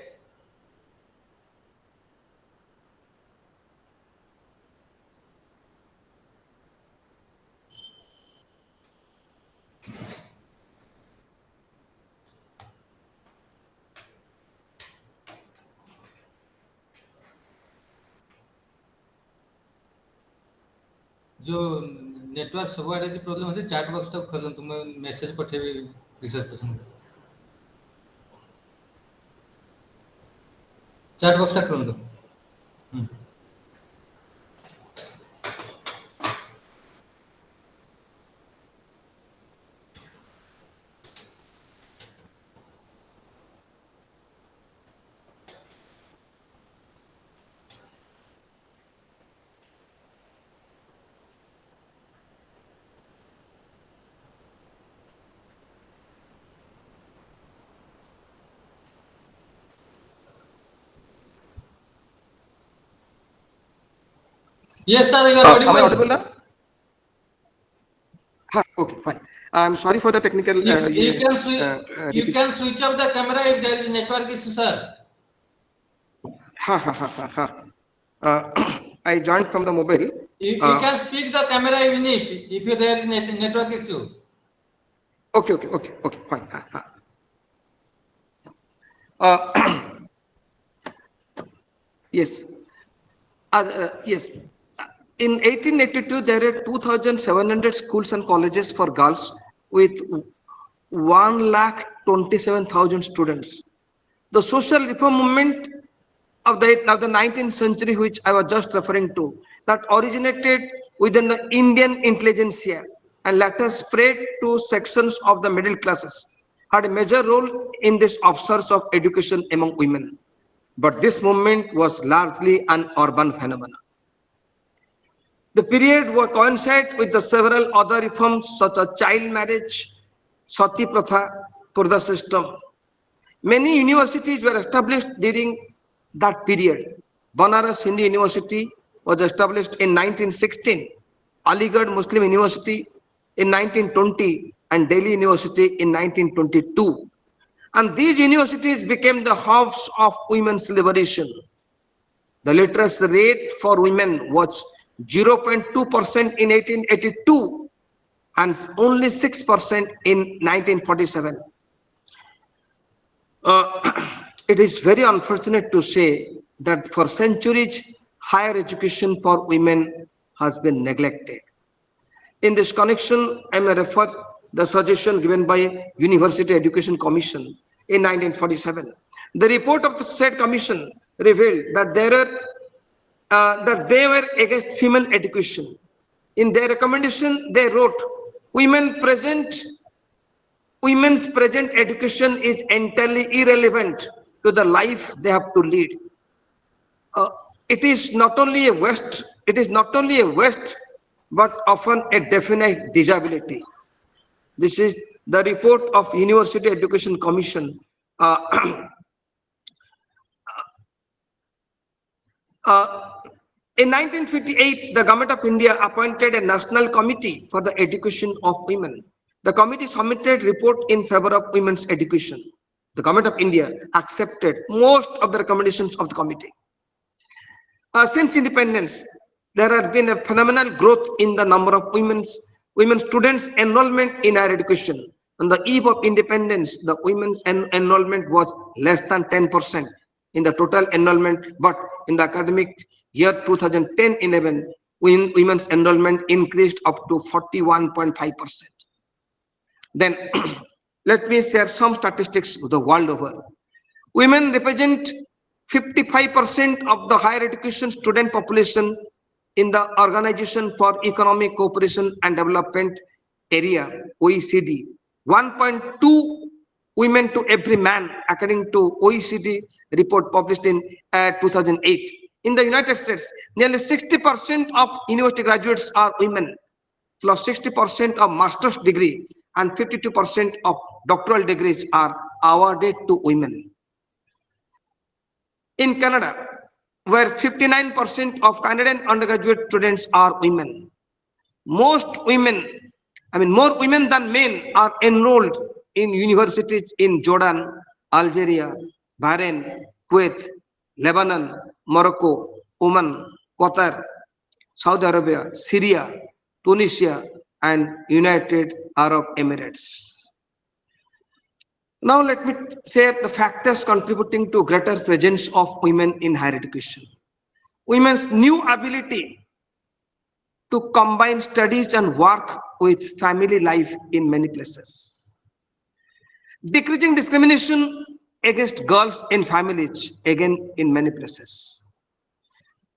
जो network सबआडे जे problem होते chat box टा खोलंतु मैं message पठेबे research person chat box टा खोलंतु Yes, sir, you are audible. Am I audible now? Okay, fine. I'm sorry for the technical. You can switch off the camera if there is network issue, sir. I joined from the mobile. You can speak the camera even if there is network issue. Okay, fine. Yes. Yes. In 1882, there are 2,700 schools and colleges for girls with 1,27,000 students. The social reform movement of the 19th century, which I was just referring to, that originated within the Indian intelligentsia and later spread to sections of the middle classes, had a major role in this upsurge of education among women. But this movement was largely an urban phenomenon. The period will coincide with the several other reforms such as child marriage, sati pratha, purda system. Many universities were established during that period. Banaras Hindu University was established in 1916, Aligarh Muslim University in 1920, and Delhi University in 1922. And these universities became the hubs of women's liberation. The literacy rate for women was 0.2% in 1882 and only 6% in 1947. It is very unfortunate to say that for centuries, higher education for women has been neglected. In this connection, I may refer the suggestion given by University Education Commission in 1947. The report of the said commission revealed that they were against female education. In their recommendation, they wrote, women's present education is entirely irrelevant to the life they have to lead. It is not only a waste, but often a definite disability. This is the report of University Education Commission. In 1958, the Government of India appointed a national committee for the education of women. The committee submitted report in favor of women's education. The Government of India accepted most of the recommendations of the committee. Since independence, there has been a phenomenal growth in the number of women students enrollment in higher education. On the eve of independence, the women's enrollment was less than 10% in the total enrollment, but in the academic year 2010-11, women's enrollment increased up to 41.5%. Then let me share some statistics the world over. Women represent 55% of the higher education student population in the Organization for Economic Cooperation and Development area, OECD. 1.2 women to every man, according to OECD report published in 2008. In the United States, nearly 60% of university graduates are women, plus 60% of master's degree and 52% of doctoral degrees are awarded to women. In Canada, where 59% of Canadian undergraduate students are women, more women than men are enrolled in universities in Jordan, Algeria, Bahrain, Kuwait, Lebanon, Morocco, Oman, Qatar, Saudi Arabia, Syria, Tunisia, and United Arab Emirates. Now let me say the factors contributing to greater presence of women in higher education. Women's new ability to combine studies and work with family life in many places. Decreasing discrimination against girls in families, again in many places.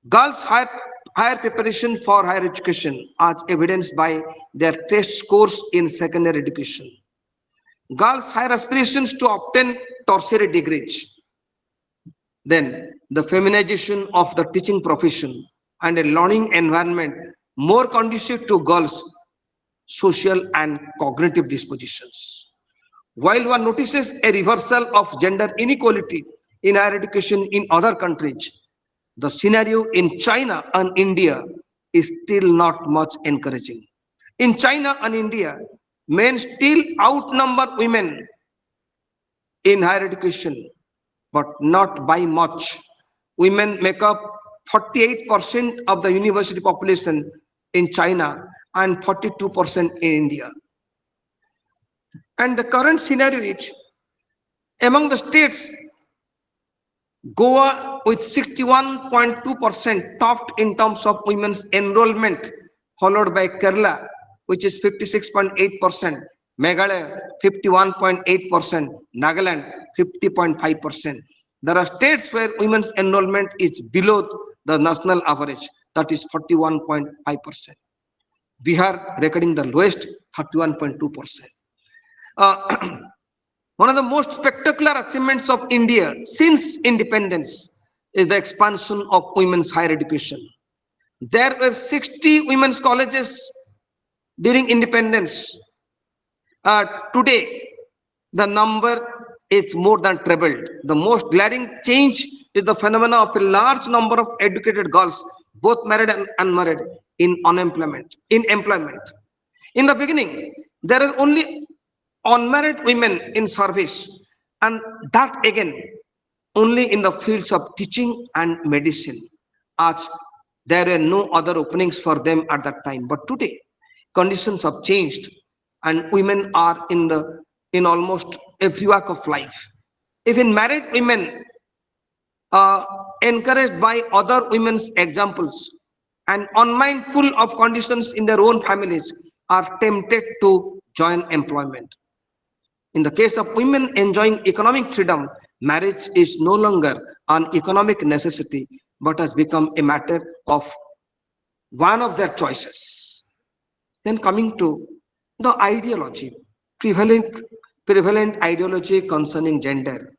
Girls' higher preparation for higher education, as evidenced by their test scores in secondary education. Girls' higher aspirations to obtain tertiary degrees. Then the feminization of the teaching profession and a learning environment more conducive to girls' social and cognitive dispositions. While one notices a reversal of gender inequality in higher education in other countries, the scenario in China and India is still not much encouraging. In China and India, men still outnumber women in higher education, but not by much. Women make up 48% of the university population in China and 42% in India. And the current scenario is, among the states, Goa with 61.2% topped in terms of women's enrollment, followed by Kerala, which is 56.8%, Meghalaya 51.8%, Nagaland 50.5%. There are states where women's enrollment is below the national average, that is 41.5%. Bihar recording the lowest, 31.2%. One of the most spectacular achievements of India since independence is the expansion of women's higher education. There were 60 women's colleges during independence. Today, the number is more than trebled. The most glaring change is the phenomena of a large number of educated girls, both married and unmarried, in employment. In the beginning, there are only unmarried women in service, and that again only in the fields of teaching and medicine, as there were no other openings for them at that time. But today, conditions have changed, and women are in almost every walk of life. Even married women are encouraged by other women's examples and unmindful of conditions in their own families are tempted to join employment. In the case of women enjoying economic freedom, marriage is no longer an economic necessity, but has become a matter of one of their choices. Then coming to the ideology, prevalent ideology concerning gender.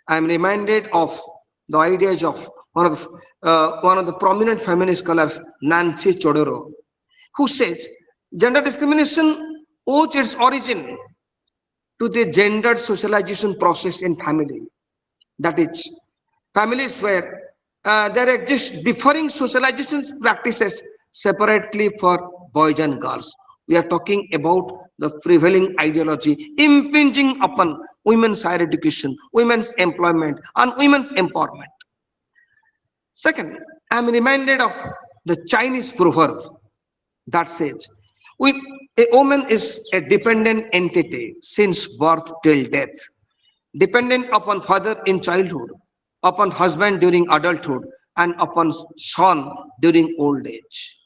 I am reminded of the ideas of one of the prominent feminist scholars, Nancy Chodoro, who says gender discrimination owes its origin to the gendered socialization process in family. That is, families where there exist differing socialization practices separately for boys and girls. We are talking about the prevailing ideology impinging upon women's higher education, women's employment, and women's empowerment. Second, I am reminded of the Chinese proverb that says, a woman is a dependent entity since birth till death, dependent upon father in childhood, upon husband during adulthood, and upon son during old age.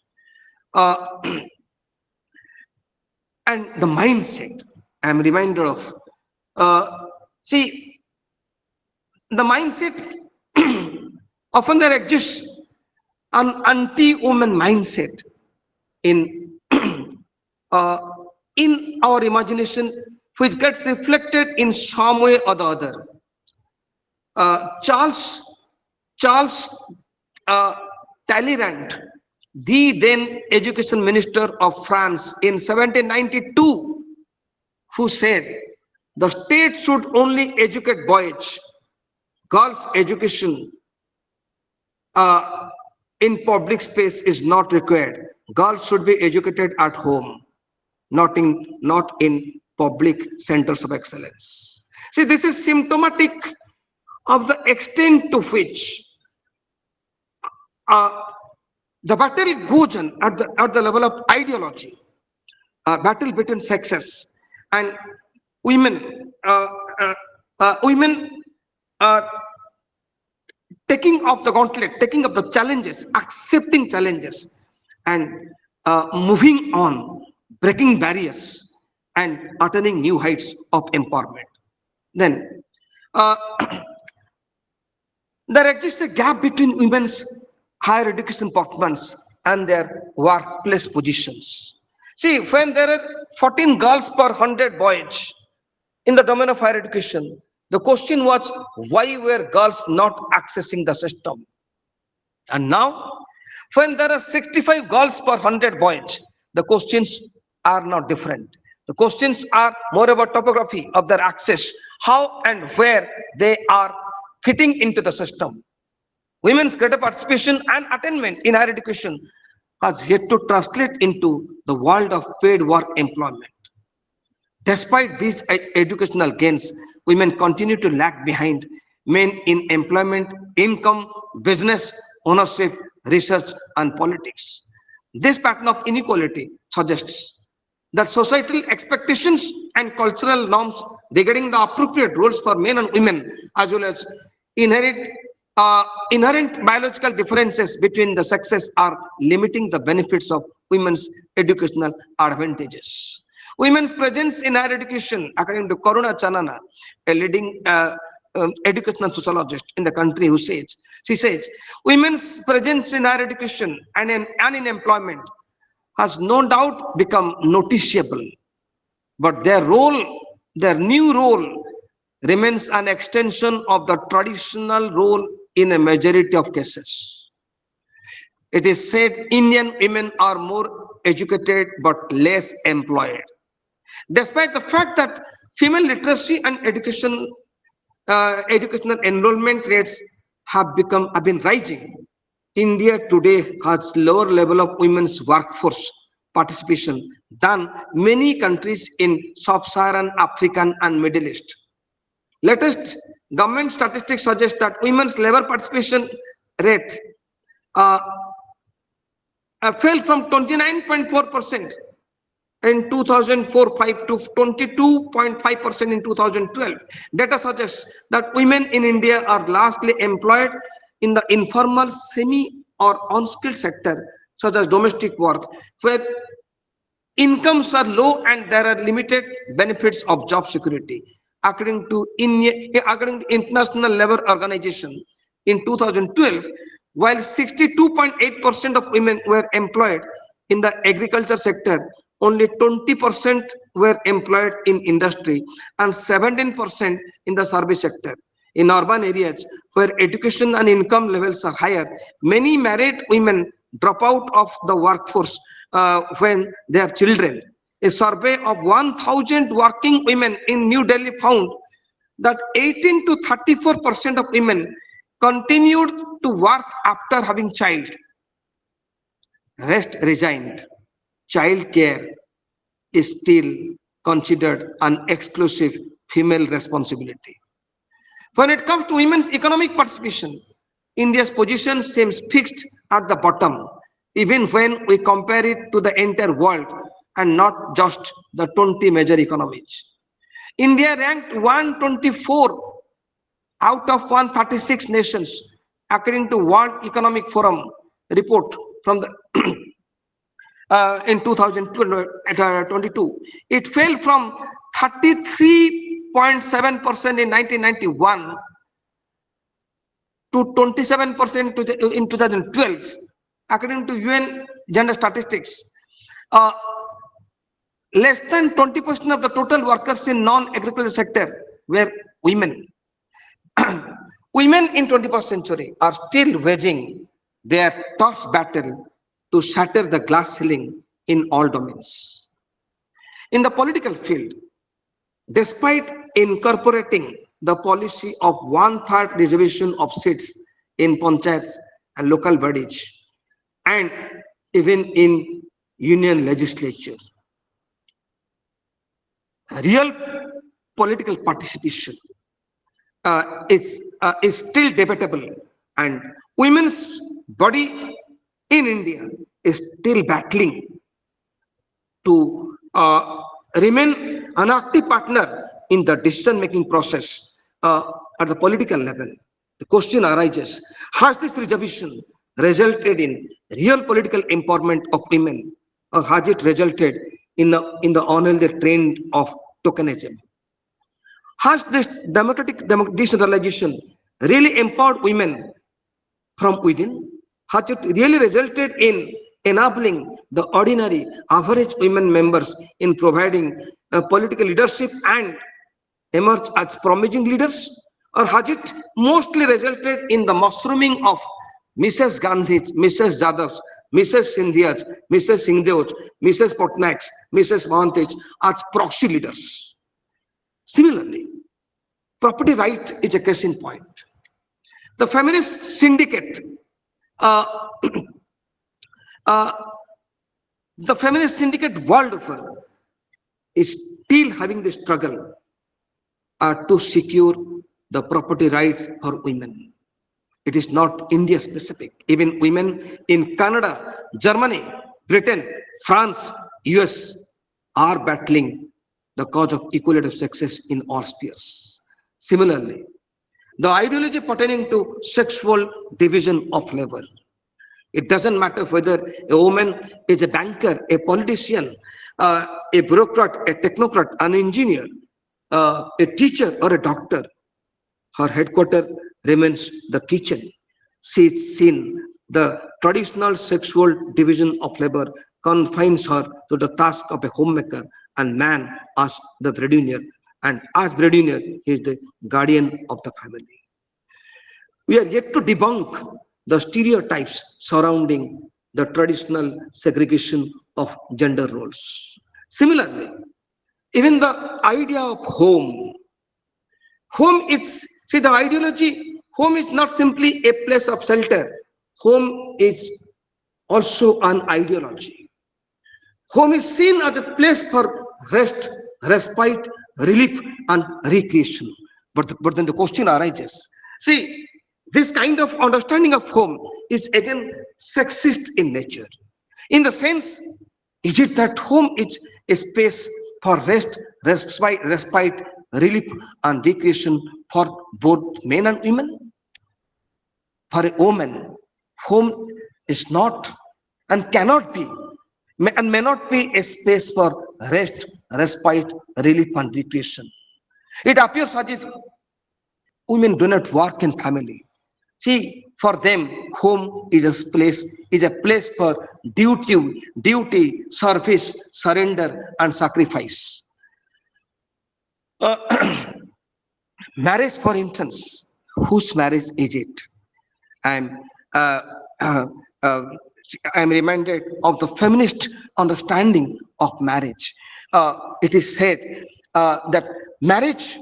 And the mindset I am reminded of, the mindset, often there exists an anti-woman mindset in our imagination which gets reflected in some way or the other. Charles Talleyrand, the then education minister of France in 1792, who said the state should only educate boys. Girls' education in public space is not required. Girls should be educated at home, not in public centers of excellence. See, this is symptomatic of the extent to which the battle goes on at the level of ideology, battle between sexes, and women taking up the gauntlet, taking up the challenges, accepting challenges, and moving on, breaking barriers, and attaining new heights of empowerment. Then there exists a gap between women's higher education performance and their workplace positions. See, when there are 14 girls per 100 boys in the domain of higher education, the question was, why were girls not accessing the system? And now, when there are 65 girls per 100 boys, the questions are not different. The questions are more about topography of their access, how and where they are fitting into the system. Women's greater participation and attainment in higher education has yet to translate into the world of paid work employment. Despite these educational gains, women continue to lag behind men in employment, income, business, ownership, research, and politics. This pattern of inequality suggests that societal expectations and cultural norms regarding the appropriate roles for men and women, as well as inherent biological differences between the sexes, are limiting the benefits of women's educational advantages. Women's presence in higher education, according to Karuna Chanana, a leading educational sociologist in the country, she says, women's presence in higher education and in employment has no doubt become noticeable, but their new role remains an extension of the traditional role in a majority of cases. It is said Indian women are more educated but less employed. Despite the fact that female literacy and educational enrollment rates have been rising, India today has lower level of women's workforce participation than many countries in sub-Saharan African and Middle East. Latest government statistics suggest that women's labor participation rate fell from 29.4% in 2004-5 to 22.5% in 2012. Data suggests that women in India are largely employed in the informal, semi or unskilled sector, such as domestic work, where incomes are low and there are limited benefits of job security. According to International Labour Organization, in 2012, while 62.8% of women were employed in the agriculture sector, only 20% were employed in industry and 17% in the service sector. In urban areas where education and income levels are higher, many married women drop out of the workforce when they have children. A survey of 1,000 working women in New Delhi found that 18 to 34% of women continued to work after having child. Rest resigned. Child care is still considered an exclusive female responsibility. When it comes to women's economic participation, India's position seems fixed at the bottom, even when we compare it to the entire world and not just the 20 major economies. India ranked 124 out of 136 nations, according to World Economic Forum report from the in 2022. It fell from 33.7% in 1991 to 27% in 2012, according to UN Gender Statistics. less than 20% of the total workers in non-agricultural sector were women. Women in 21st century are still waging their tough battle to shatter the glass ceiling in all domains. In the political field, despite incorporating the policy of 1/3 reservation of seats in panchayats and local bodies, and even in union legislature, real political participation is still debatable, and women's body in India is still battling to remain an active partner in the decision-making process at the political level. The question arises, has this reservation resulted in real political empowerment of women, or has it resulted in the unhealthy trend of tokenism? Has this democratic decentralization really empowered women from within? Has it really resulted in enabling the ordinary average women members in providing political leadership and emerge as promising leaders? Or has it mostly resulted in the mushrooming of Mrs. Gandhis, Mrs. Jadavs, Mrs. Sindhias, Mrs. Singhdevs, Mrs. Patnaiks, Mrs. Mohantis as proxy leaders? Similarly, property right is a case in point. The feminist syndicate, world over is still having the struggle to secure the property rights for women. It is not India specific. Even women in Canada, Germany, Britain, France, US are battling the cause of equality of sexes in all spheres. Similarly, the ideology pertaining to sexual division of labor. It doesn't matter whether a woman is a banker, a politician, a bureaucrat, a technocrat, an engineer, a teacher or a doctor. Her headquarters remains the kitchen. She is seen the traditional sexual division of labor confines her to the task of a homemaker, and man as the breadwinner, and as breadwinner he is the guardian of the family. We are yet to debunk the stereotypes surrounding the traditional segregation of gender roles. Similarly, even the idea of home is, see, the ideology, home is not simply a place of shelter. Home is also an ideology. Home is seen as a place for rest, respite, relief, and recreation. But then the question arises. See, this kind of understanding of home is again sexist in nature. In the sense, is it that home is a space for rest, respite, relief, and recreation for both men and women? For a woman, home is not and cannot be and may not be a space for rest, respite, relief, and recreation. It appears as if women do not work in family. See, for them, home is a place for duty, service, surrender, and sacrifice. Marriage, for instance, whose marriage is it? I'm reminded of the feminist understanding of marriage. It is said that marriage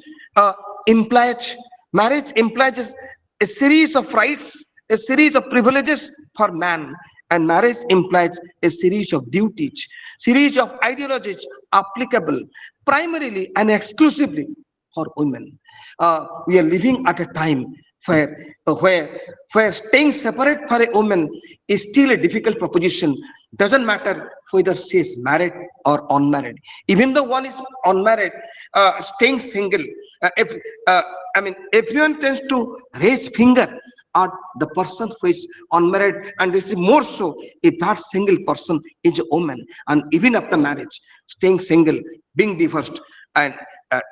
implies a series of rights, a series of privileges for man, and marriage implies a series of duties, series of ideologies applicable primarily and exclusively for women. We are living at a time where staying separate for a woman is still a difficult proposition. Doesn't matter whether she is married or unmarried. Even though one is unmarried, staying single, everyone tends to raise finger at the person who is unmarried, and this is more so if that single person is a woman. And even after marriage, staying single, being divorced, and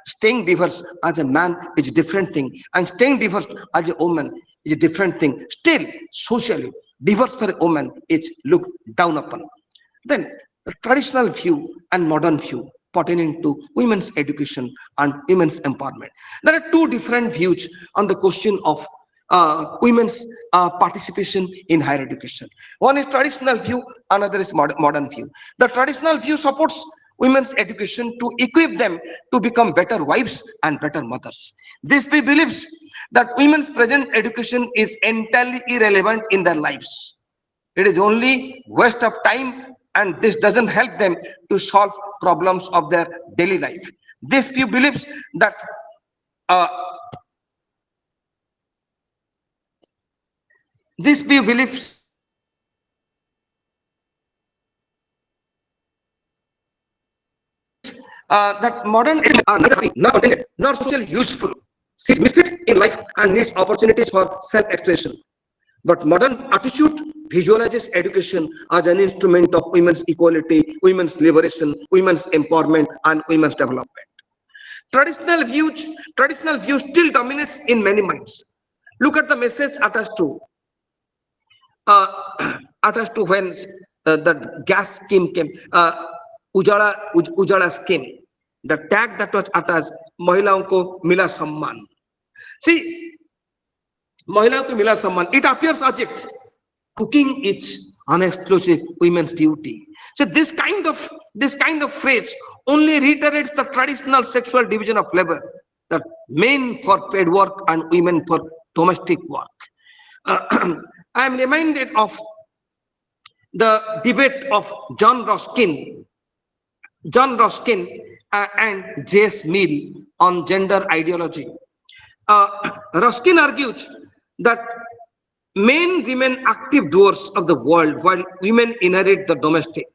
staying divorced as a man is a different thing, and staying divorced as a woman is a different thing. Still, socially, divorce for a woman is looked down upon. Then, the traditional view and modern view pertaining to women's education and women's empowerment. There are two different views on the question of women's participation in higher education. One is traditional view, another is modern view. The traditional view supports women's education to equip them to become better wives and better mothers. This view believes that women's present education is entirely irrelevant in their lives. It is only waste of time, and this doesn't help them to solve problems of their daily life. This view believes that that modern are neither free nor contented nor socially useful. She is misfit in life and needs opportunities for self-expression. But modern attitude visualizes education as an instrument of women's equality, women's liberation, women's empowerment, and women's development. Traditional views still dominates in many minds. Look at the message attached to when the gas scheme came, Ujala scheme. The tag that was attached, Mahilaon ko mila samman. See, Mahilaon ko mila samman. It appears as if cooking is an exclusive women's duty. So this kind of phrase only reiterates the traditional sexual division of labor, that men for paid work and women for domestic work. I am reminded of the debate of John Ruskin and J.S. Mill on gender ideology. Ruskin argues that men remain active doers of the world while women inherit the domestic.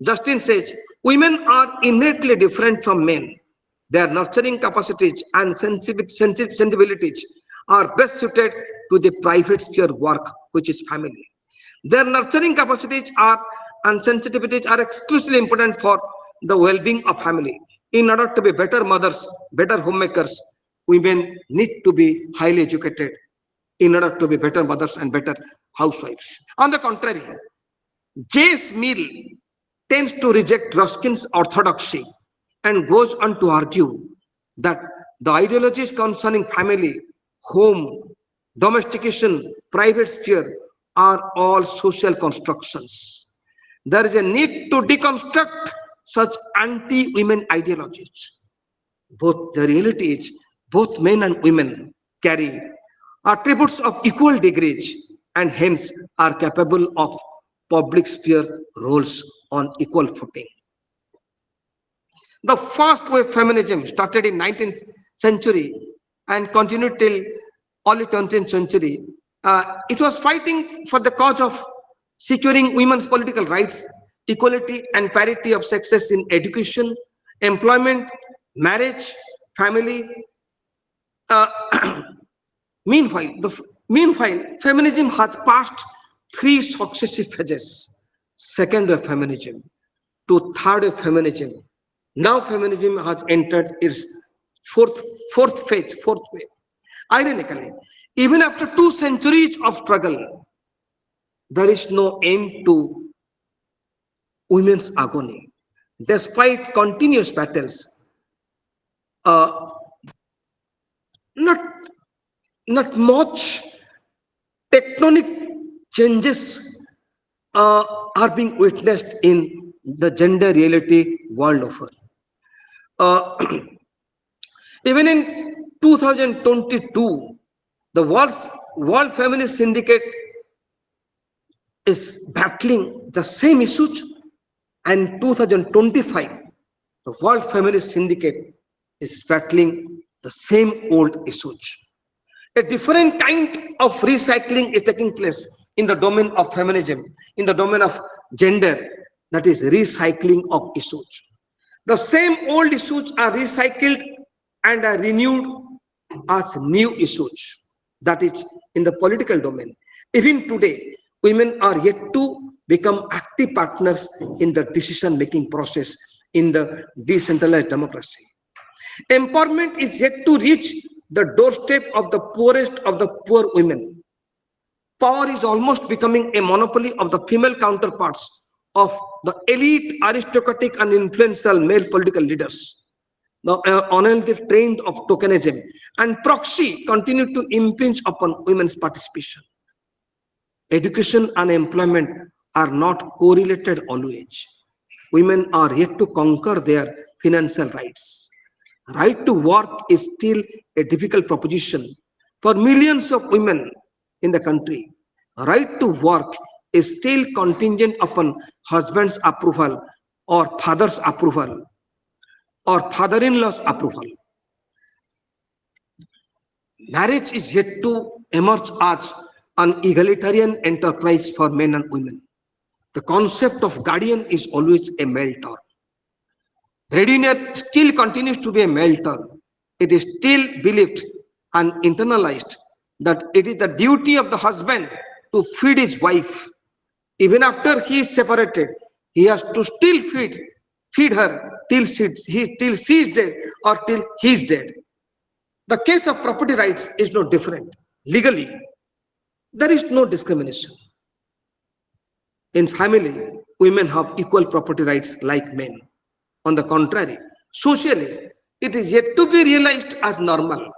Justin says, women are innately different from men. Their nurturing capacities and sensibilities are best suited to the private sphere work, which is family. Their nurturing capacities and sensitivities are exclusively important for the well-being of family. In order to be better mothers, better homemakers, women need to be highly educated in order to be better mothers and better housewives. On the contrary, J.S. Mill tends to reject Ruskin's orthodoxy and goes on to argue that the ideologies concerning family, home, domestication, private sphere are all social constructions. There is a need to deconstruct such anti-women ideologies. The reality is, both men and women carry attributes of equal degrees and hence are capable of public sphere roles on equal footing. The first wave feminism started in 19th century and continued till early 20th century. It was fighting for the cause of securing women's political rights, equality and parity of sexes in education, employment, marriage, family. Meanwhile, feminism has passed three successive phases: second wave feminism to third wave feminism. Now feminism has entered its fourth wave. Ironically, even after 2 centuries of struggle, there is no end to women's agony. Despite continuous battles, not much tectonic changes are being witnessed in the gender reality world over. Even in 2022, the World Feminist Syndicate is battling the same issues, and 2025, the World Feminist Syndicate is battling the same old issues. A different kind of recycling is taking place in the domain of feminism, in the domain of gender, that is recycling of issues. The same old issues are recycled and are renewed as new issues, that is in the political domain. Even today, women are yet to become active partners in the decision-making process in the decentralized democracy. Empowerment is yet to reach the doorstep of the poorest of the poor women. Power is almost becoming a monopoly of the female counterparts of the elite aristocratic and influential male political leaders. The unhealthy trend of tokenism and proxy continue to impinge upon women's participation. Education and employment are not correlated always. Women are yet to conquer their financial rights. Right to work is still a difficult proposition for millions of women in the country. Right to work is still contingent upon husband's approval or father's approval or father-in-law's approval. Marriage is yet to emerge as an egalitarian enterprise for men and women. The concept of guardian is always a male term. Breadwinner still continues to be a male term. It is still believed and internalized that it is the duty of the husband to feed his wife. Even after he is separated, he has to still feed her till she is dead or till he is dead. The case of property rights is no different. Legally, there is no discrimination. In family, women have equal property rights like men. On the contrary, socially, it is yet to be realized as normal.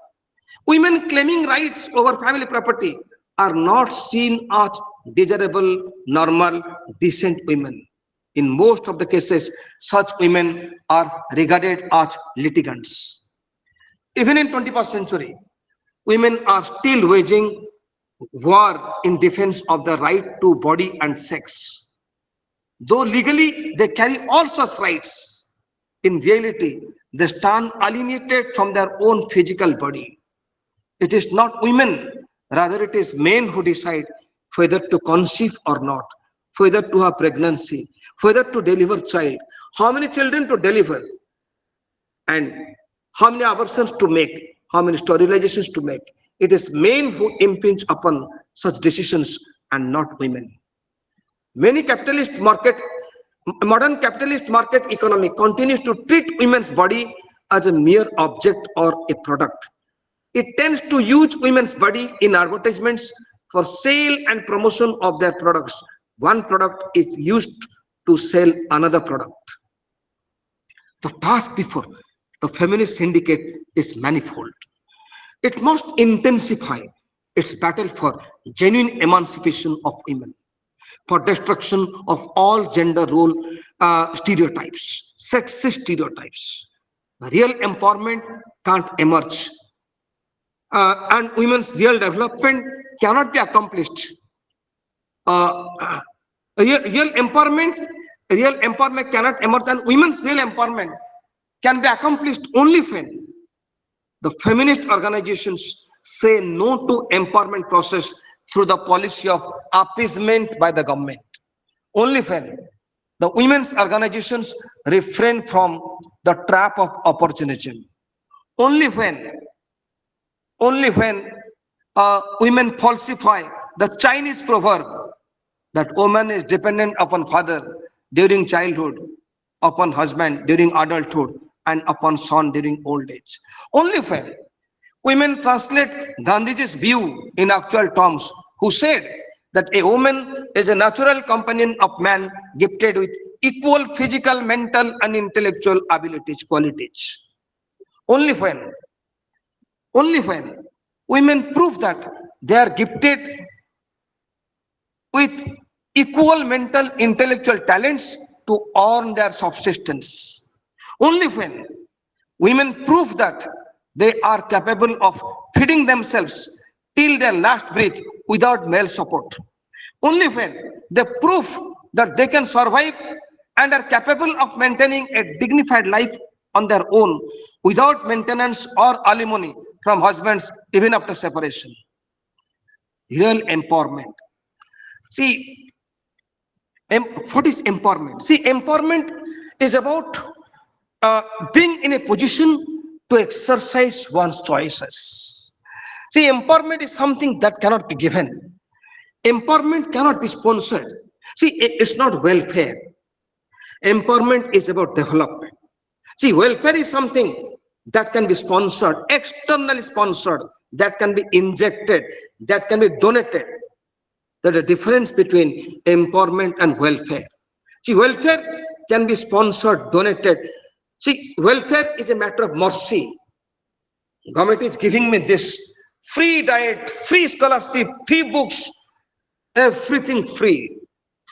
Women claiming rights over family property are not seen as desirable, normal, decent women. In most of the cases, such women are regarded as litigants. Even in 21st century, women are still waging war in defense of the right to body and sex. Though legally they carry all such rights, in reality, they stand alienated from their own physical body. It is not women, rather it is men who decide whether to conceive or not, whether to have pregnancy, whether to deliver child, how many children to deliver, and how many abortions to make, how many sterilizations to make. It is men who impinge upon such decisions and not women. Modern capitalist market economy continues to treat women's body as a mere object or a product. It tends to use women's body in advertisements for sale and promotion of their products. One product is used to sell another product. The task before the feminist syndicate is manifold. It must intensify its battle for genuine emancipation of women, for destruction of all gender role stereotypes, sexist stereotypes. Real empowerment can't emerge, and women's real development cannot be accomplished. Real empowerment cannot emerge, and women's real empowerment can be accomplished only when the feminist organizations say no to empowerment process through the policy of appeasement by the government. Only when the women's organizations refrain from the trap of opportunism. Only when women falsify the Chinese proverb that woman is dependent upon father during childhood, upon husband during adulthood, and upon son during old age. Only when women translate Gandhiji's view in actual terms, who said that a woman is a natural companion of man gifted with equal physical, mental, and intellectual qualities. Only when women prove that they are gifted with equal mental, intellectual talents to earn their subsistence. Only when women prove that they are capable of feeding themselves till their last breath without male support. Only when they prove that they can survive and are capable of maintaining a dignified life on their own without maintenance or alimony from husbands even after separation. Real empowerment. See, what is empowerment? See, empowerment is about being in a position to exercise one's choices. See, empowerment is something that cannot be given. Empowerment cannot be sponsored. See, it's not welfare. Empowerment is about development. See, welfare is something that can be sponsored, externally sponsored, that can be injected, that can be donated. There's a difference between empowerment and welfare. See, welfare can be sponsored, donated. See, welfare is a matter of mercy. Government is giving me this free diet, free scholarship, free books, everything free.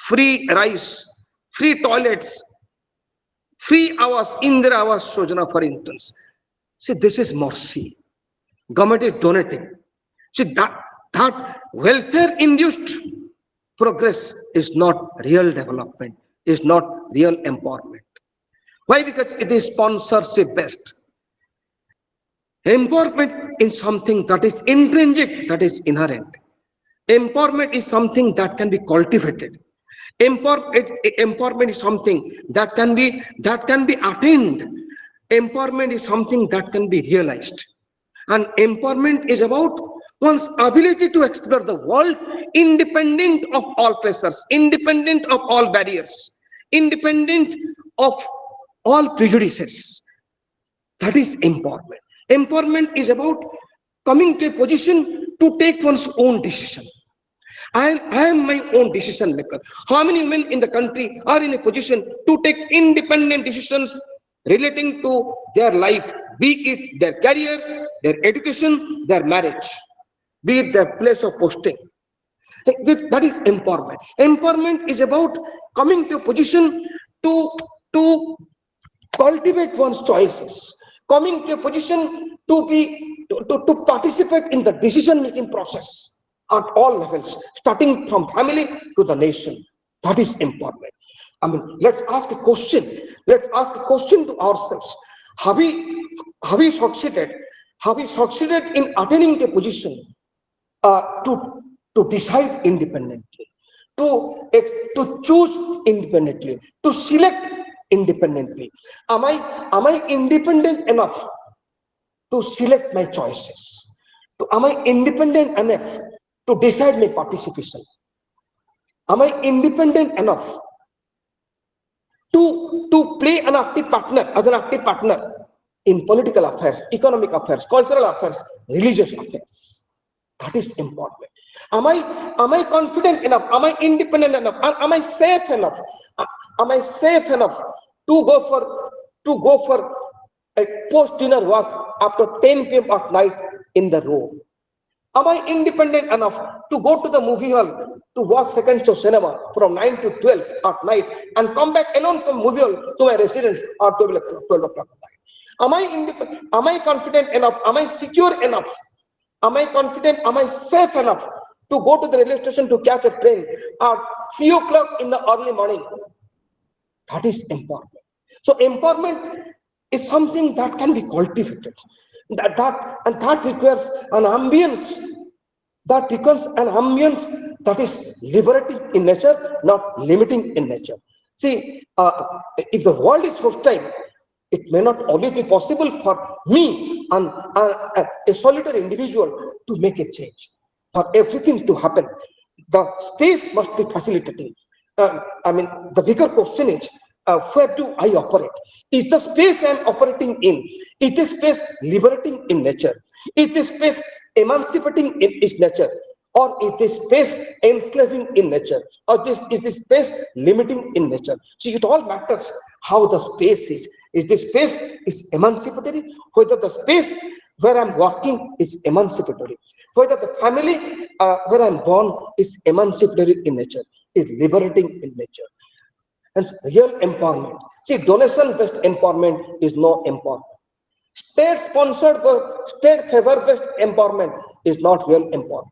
Free rice, free toilets, free hours, Indira Awas Yojana for interns. See, this is mercy. Government is donating. See, that welfare-induced progress is not real development, is not real empowerment. Why? Because it is sponsorship-based. Empowerment is something that is intrinsic, that is inherent. Empowerment is something that can be cultivated. Empowerment is something that can be attained. Empowerment is something that can be realized. And empowerment is about one's ability to explore the world independent of all pressures, independent of all barriers, independent of all prejudices. That is empowerment. Empowerment is about coming to a position to take one's own decision. I am my own decision maker. How many women in the country are in a position to take independent decisions relating to their life, be it their career, their education, their marriage, be it their place of posting? That is empowerment. Empowerment is about coming to a position to cultivate one's choices, coming to a position to participate in the decision-making process at all levels, starting from family to the nation. That is empowerment. I mean, let's ask a question. Let's ask a question to ourselves. Have we succeeded? Have we succeeded in attaining the position to decide independently, to choose independently, to select independently? Am I independent enough to select my choices? Am I independent enough to decide my participation? Am I independent enough to play an active partner, as an active partner in political affairs, economic affairs, cultural affairs, religious affairs? That is empowerment. Am I confident enough? Am I independent enough? Am I safe enough? Am I safe enough to go for a post-dinner walk after 10 p.m. at night in the road? Am I independent enough to go to the movie hall to watch second show cinema from 9 to 12 at night and come back alone from movie hall to my residence at 12 o'clock at night? Am I confident enough? Am I secure enough? Am I confident? Am I safe enough to go to the railway station to catch a train at 3 o'clock in the early morning? That is empowerment. So empowerment is something that can be cultivated. That requires an ambience. That requires an ambience that is liberating in nature, not limiting in nature. See, if the world is hostile, it may not always be possible for me and a solitary individual to make a change. For everything to happen, the space must be facilitating. I mean, the bigger question is, where do I operate? Is the space I am operating in, is this space liberating in nature? Is this space emancipating in its nature? Or is this space enslaving in nature? Or is this space limiting in nature? See, it all matters how the space is. Is this space is emancipatory? Whether the space where I'm working is emancipatory? Whether the family where I'm born is emancipatory in nature, is liberating in nature? And real empowerment. See, donation-based empowerment is no empowerment. State-sponsored, state-favor-based empowerment is not real empowerment.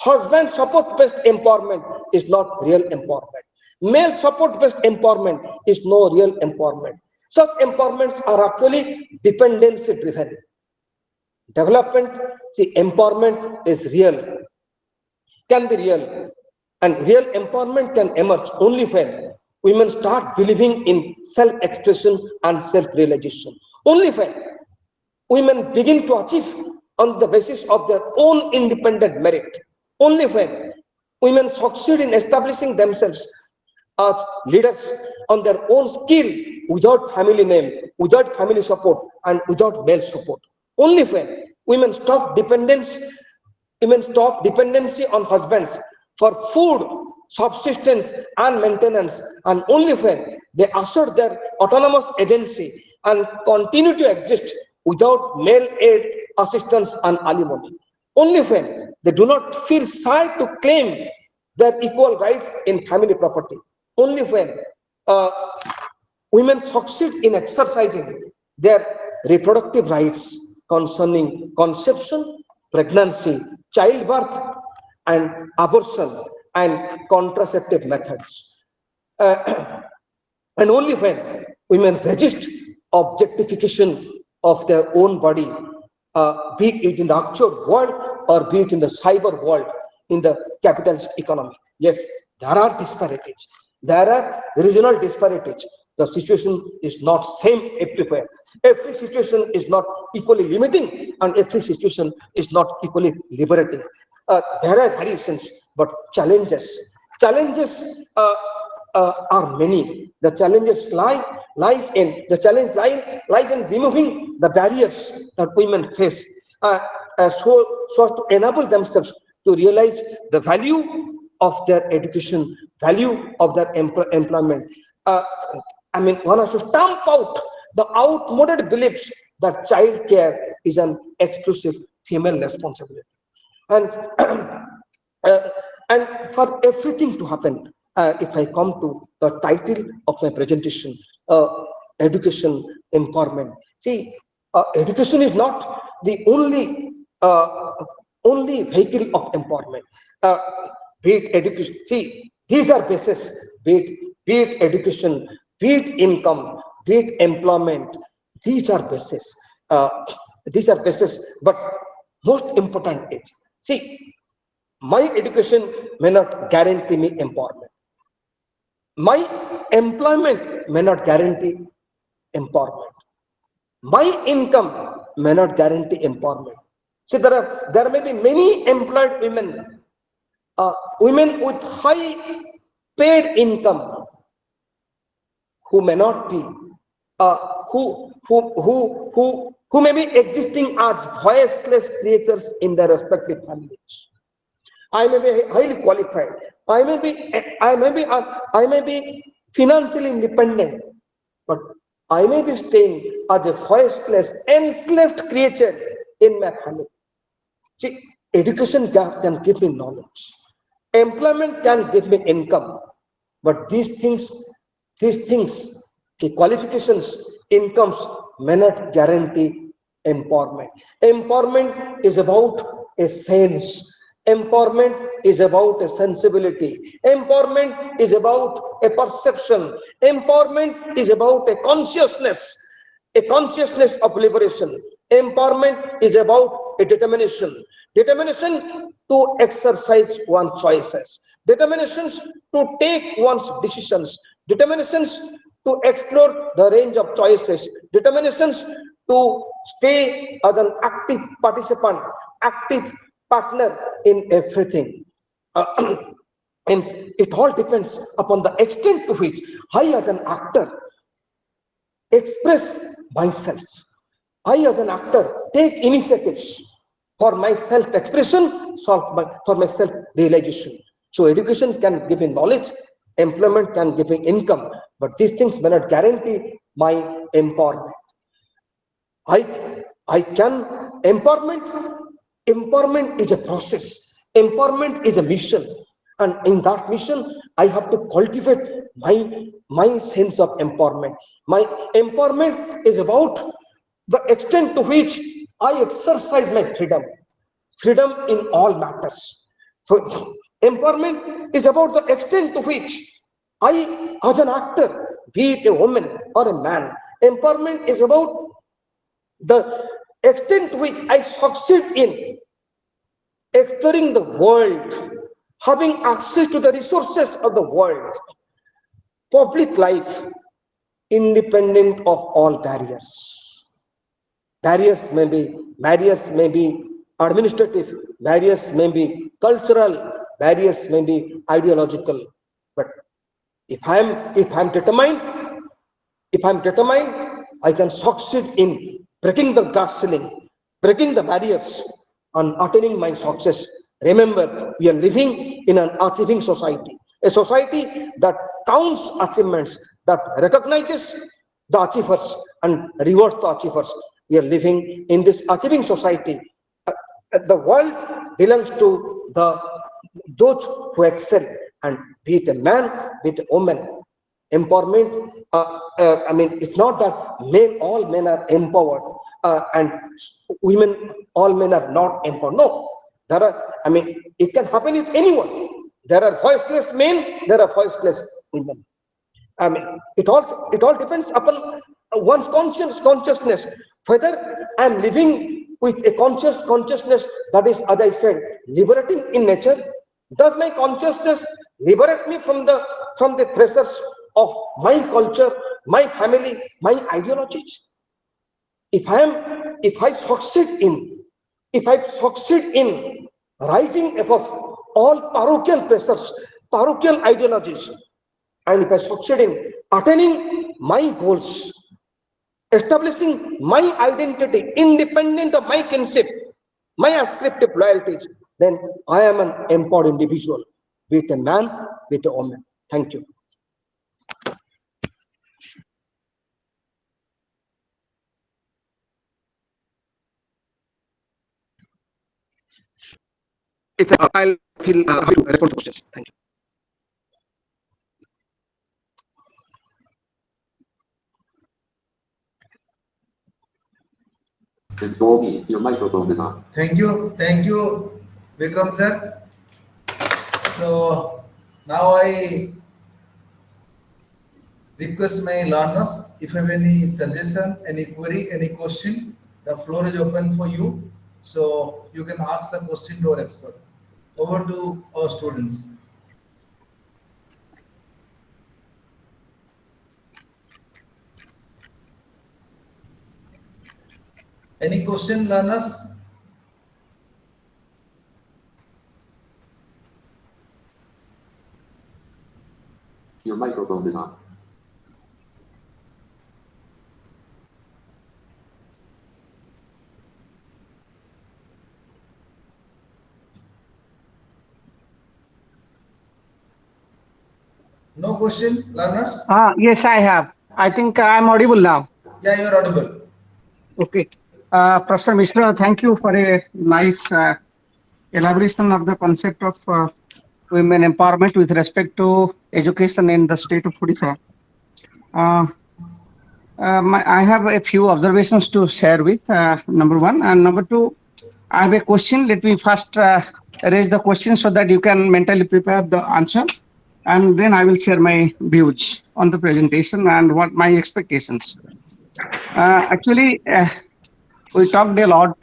Husband support-based empowerment is not real empowerment. Male support-based empowerment is no real empowerment. Such empowerments are actually dependency-driven. Development, see, empowerment is real, can be real, and real empowerment can emerge only when women start believing in self-expression and self-realization. Only when women begin to achieve on the basis of their own independent merit. Only when women succeed in establishing themselves as leaders on their own skill, without family name, without family support, and without male support. Only when women stop dependency on husbands for food, subsistence and maintenance, and only when they assert their autonomous agency and continue to exist without male aid, assistance and alimony. Only when they do not feel shy to claim their equal rights in family property. Only when women succeed in exercising their reproductive rights concerning conception, pregnancy, childbirth, and abortion and contraceptive methods. And only when women resist objectification of their own body, be it in the actual world or be it in the cyber world, in the capitalist economy. Yes, there are disparities. There are regional disparities. The situation is not same everywhere. Every situation is not equally limiting, and every situation is not equally liberating. There are variations, but challenges are many. The challenges lies in removing the barriers that women face, so as to enable themselves to realize the value of their education, value of their employment. One has to stamp out the outmoded beliefs that child care is an exclusive female responsibility. And for everything to happen, if I come to the title of my presentation, education empowerment. See, education is not the only vehicle of empowerment. Be it education. See, these are bases. Be it education, be it income, be it employment. These are bases. But most important is, see, my education may not guarantee me empowerment. My employment may not guarantee empowerment. My income may not guarantee empowerment. See, there may be many employed women, women with high paid income, who may not be, who may be existing as voiceless creatures in their respective families. I may be highly qualified. I may be financially independent, but I may be staying as a voiceless, enslaved creature in my family. See, education can give me knowledge. Employment can give me income, but these things, the qualifications, incomes may not guarantee empowerment. Empowerment is about a sense. Empowerment is about a sensibility. Empowerment is about a perception. Empowerment is about a consciousness of liberation. Empowerment is about a determination to exercise one's choices, determinations to take one's decisions, determinations to explore the range of choices, determinations to stay as an active participant, active partner in everything. And it all depends upon the extent to which I, as an actor, express myself. I, as an actor, take initiatives for my self-expression, for my self-realization. So education can give me knowledge, employment can give me income, but these things may not guarantee my empowerment. Empowerment is a process. Empowerment is a mission. And in that mission, I have to cultivate my sense of empowerment. My empowerment is about the extent to which I exercise my freedom in all matters. So empowerment is about the extent to which I, as an actor, be it a woman or a man, empowerment is about the extent to which I succeed in exploring the world, having access to the resources of the world, public life, independent of all barriers. Barriers may be administrative, barriers may be cultural, barriers may be ideological. But if I'm determined, I can succeed in breaking the glass ceiling, breaking the barriers, and attaining my success. Remember, we are living in an achieving society. a society that counts achievements, that recognizes the achievers and rewards the achievers. We are living in this achieving society. The world belongs to those who excel, and be it a man, be it a woman. Empowerment, it's not that all men are empowered and women, all men are not empowered. No, it can happen with anyone. There are voiceless men, there are voiceless women. It all depends upon one's consciousness, whether I am living with a consciousness that is, as I said, liberating in nature. Does my consciousness liberate me from the pressures of my culture, my family, my ideologies? If I succeed in rising above all parochial pressures, parochial ideologies, and if I succeed in attaining my goals, establishing my identity independent of my kinship, my ascriptive loyalties, then I am an empowered individual, be it a man, be it a woman. Thank you. If I'll feel happy to respond to questions. Thank you. Your microphone is on. Thank you, Vikram sir. So now I request my learners, if you have any suggestion, any query, any question, the floor is open for you. So you can ask the question to our expert. Over to our students. Any question, learners? Your microphone is on. No question, learners? Yes, I have. I think I'm audible now. Yeah, you're audible. Okay. Professor Mishra, thank you for a nice elaboration of the concept of women empowerment with respect to education in the state of Odisha. I have a few observations to share with, number one. And number two, I have a question. Let me first raise the question so that you can mentally prepare the answer. And then I will share my views on the presentation and what my expectations. Actually, we talked a lot.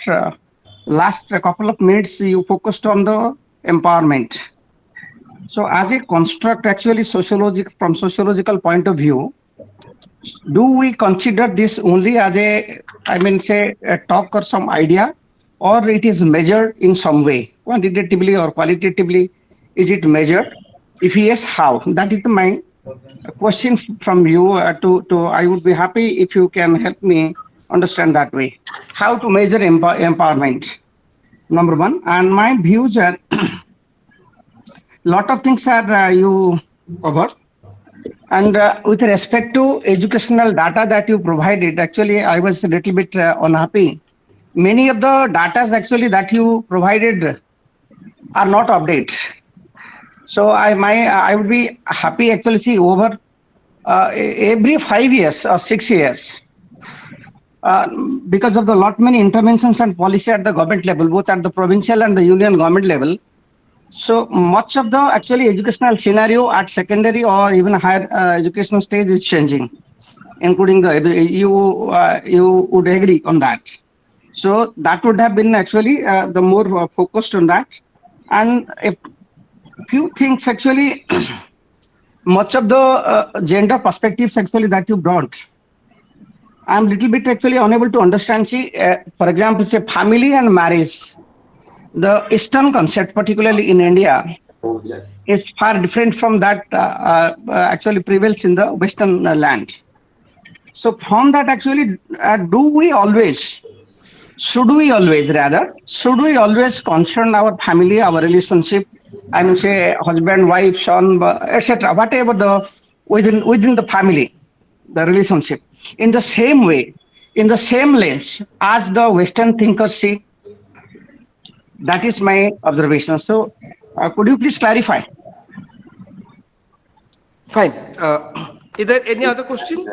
Last couple of minutes, you focused on the empowerment. So as a construct, actually, from sociological point of view, do we consider this only as a talk or some idea, or it is measured in some way, quantitatively or qualitatively? Is it measured? If yes, how? That is my question from you. I would be happy if you can help me understand that way. How to measure empowerment, number one. And my views are lot of things are you covered. And with respect to educational data that you provided, actually, I was a little bit unhappy. Many of the data actually that you provided are not updated. So I would be happy actually see over every 5 years or 6 years, because of the many interventions and policy at the government level, both at the provincial and the union government level. So much of the actually educational scenario at secondary or even higher educational stage is changing, including you would agree on that. So that would have been actually the more focused on that. And a few things actually, much of the gender perspectives actually that you brought, I'm little bit actually unable to understand. See, for example, say family and marriage. The Eastern concept, particularly in India, is far different from that actually prevails in the Western land. So from that actually, should we always concern our family, our relationship I mean, say husband, wife, son, etc. Whatever the within the family, the relationship. In the same way, in the same lens as the Western thinkers see. That is my observation. So, could you please clarify? Fine. Is there any other question?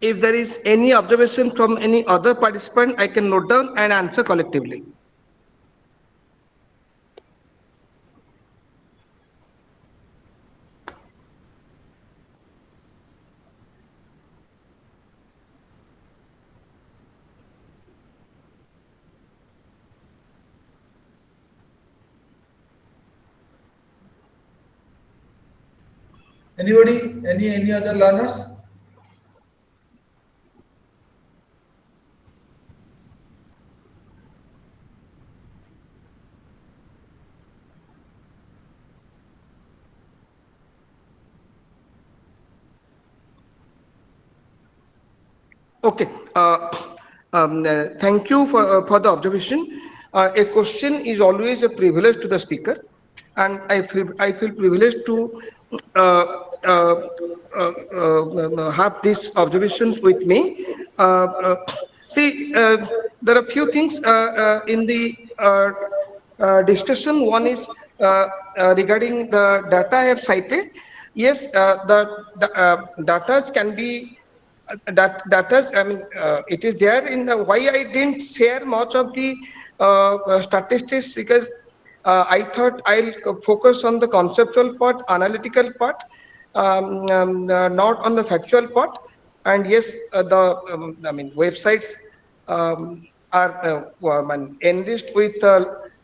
If there is any observation from any other participant, I can note down and answer collectively. Anybody? Any other learners? Okay. Thank you for the observation. A question is always a privilege to the speaker, and I feel privileged to have these observations with me. See, there are few things in the discussion. One is regarding the data I have cited. Yes, the data can be I mean, it is there in the, why I didn't share much of the statistics, because I thought I'll focus on the conceptual part, analytical part, not on the factual part. And yes, I mean, websites are enriched with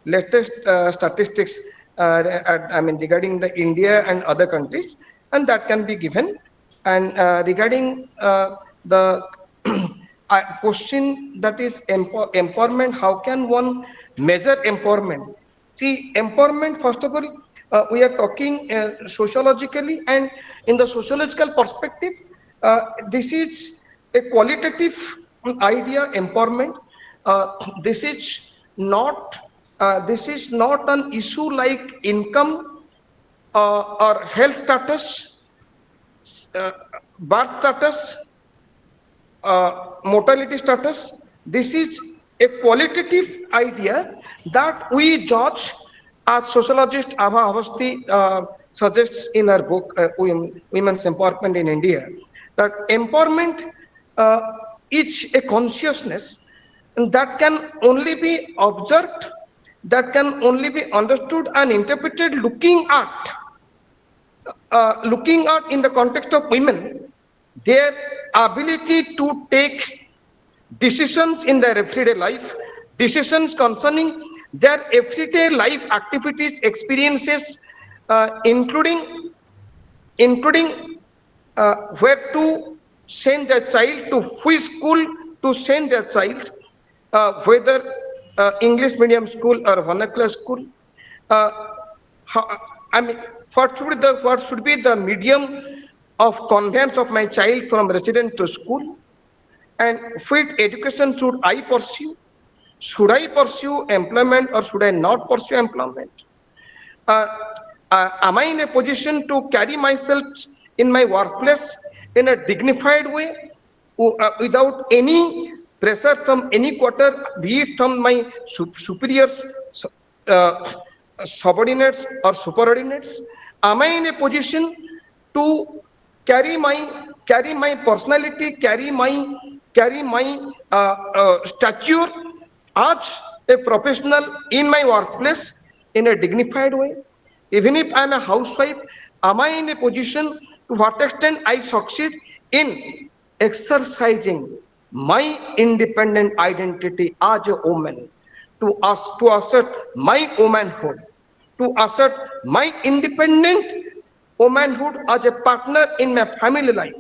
latest statistics, I mean, regarding the India and other countries, and that can be given. And regarding the question that is empowerment, how can one measure empowerment? See, empowerment, first of all, we are talking sociologically, and in the sociological perspective, this is a qualitative idea, empowerment. This is not an issue like income or health status, birth status, mortality status. This is a qualitative idea that we judge, as sociologist Abha Avasthi suggests in her book Women's Empowerment in India, that empowerment is a consciousness that can only be observed, that can only be understood and interpreted looking at in the context of women, their ability to take decisions in their everyday life, decisions concerning their everyday life activities, experiences, including where to send their child, to which school to send their child, whether English medium school or vernacular school. I mean, what should be the medium of conveyance of my child from residence to school, and which education should I pursue? Should I pursue employment or should I not pursue employment? Am I in a position to carry myself in my workplace in a dignified way, without any pressure from any quarter, be it from my superiors, subordinates or superordinates? Am I in a position to carry my personality, carry my stature as a professional in my workplace in a dignified way? Even if I am a housewife, am I in a position to what extent I succeed in exercising my independent identity as a woman, to assert my womanhood, to assert my independent womanhood as a partner in my family life?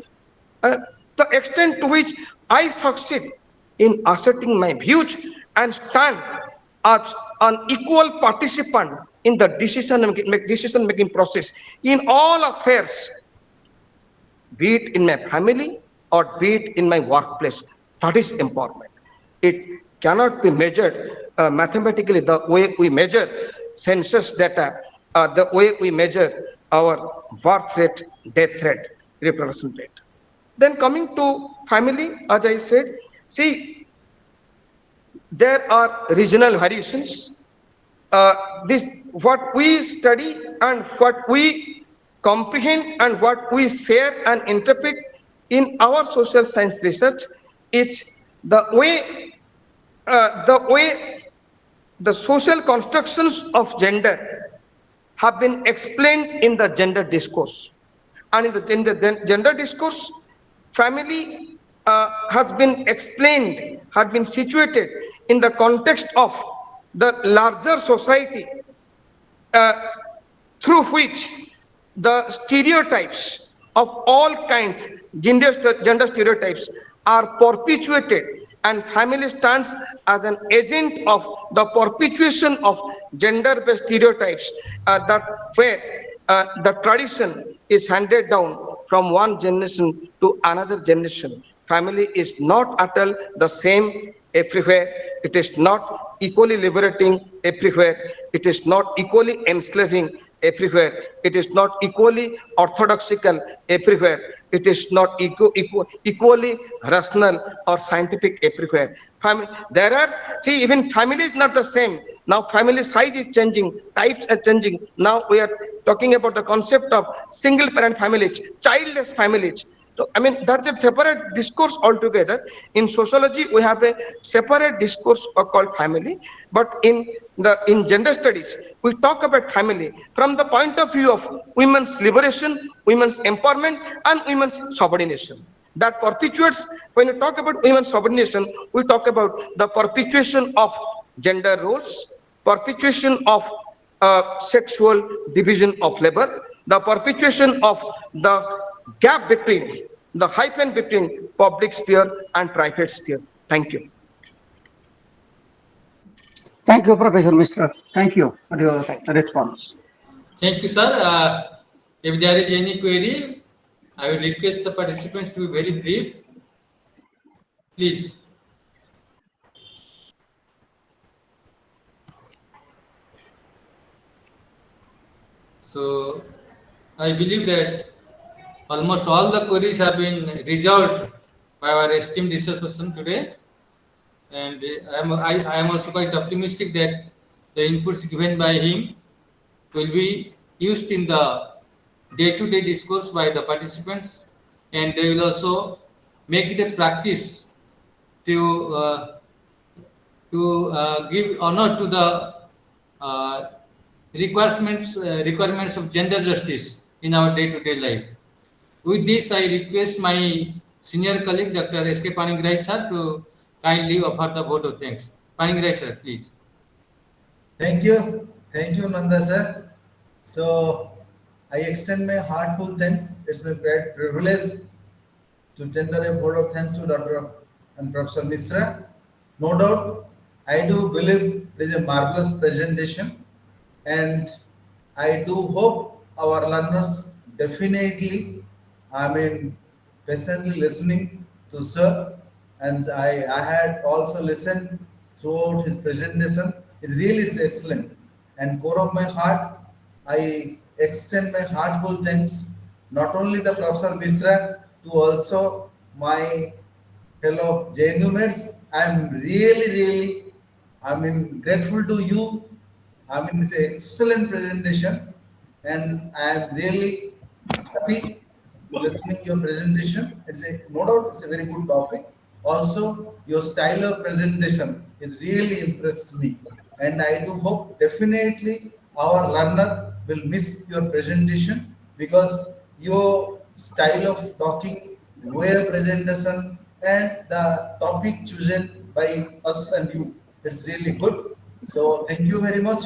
The extent to which I succeed in asserting my views and stand as an equal participant in the decision making process in all affairs, be it in my family or be it in my workplace. That is empowerment. It cannot be measured mathematically the way we measure census data, the way we measure our birth rate, death rate, reproduction rate. Then coming to family, as I said, see, there are regional variations. This what we study and what we comprehend and what we share and interpret in our social science research is the way the social constructions of gender have been explained in the gender discourse. And in the gender discourse, family has been explained, had been situated in the context of the larger society through which the stereotypes of all kinds, gender stereotypes, are perpetuated, and family stands as an agent of the perpetuation of gender-based stereotypes that where the tradition is handed down from one generation to another generation. Family is not at all the same everywhere. It is not equally liberating everywhere. It is not equally enslaving everywhere. It is not equally orthodoxical everywhere. It is not equally rational or scientific everywhere. Even family is not the same. Now family size is changing, types are changing. Now we are talking about the concept of single parent families, childless families. So, I mean, that's a separate discourse altogether. In sociology, we have a separate discourse called family. But in gender studies, we talk about family from the point of view of women's liberation, women's empowerment, and women's subordination. That perpetuates, when we talk about women's subordination, we talk about the perpetuation of gender roles, perpetuation of sexual division of labor, the perpetuation of the gap between, the hyphen between public sphere and private sphere. Thank you. Thank you, Professor Mishra. Thank you for your response. Thank you, sir. If there is any query, I will request the participants to be very brief. Please. So, I believe that almost all the queries have been resolved by our esteemed research person today, and I am also quite optimistic that the inputs given by him will be used in the day-to-day discourse by the participants, and they will also make it a practice to give honor to the requirements of gender justice in our day-to-day life. With this, I request my senior colleague, Dr. S.K. Panigrahi sir, to kindly offer the vote of thanks. Panigrahi sir, please. Thank you, Nanda sir. So I extend my heartfelt thanks. It's my great privilege to tender a vote of thanks to Dr. and Professor Mishra. No doubt, I do believe it is a marvelous presentation, and I do hope our learners definitely, patiently listening to sir, and I had also listened throughout his presentation. It's excellent, and core of my heart, I extend my heartfelt thanks not only the Professor Mishra, to also my fellow JNU mates. I'm really grateful to you. It's an excellent presentation, and I'm really happy listening to your presentation. No doubt it's a very good topic. Also, your style of presentation is really impressed me, and I do hope definitely our learner will miss your presentation, because your style of talking, way of presentation, and the topic chosen by us and you, it's really good. So thank you very much.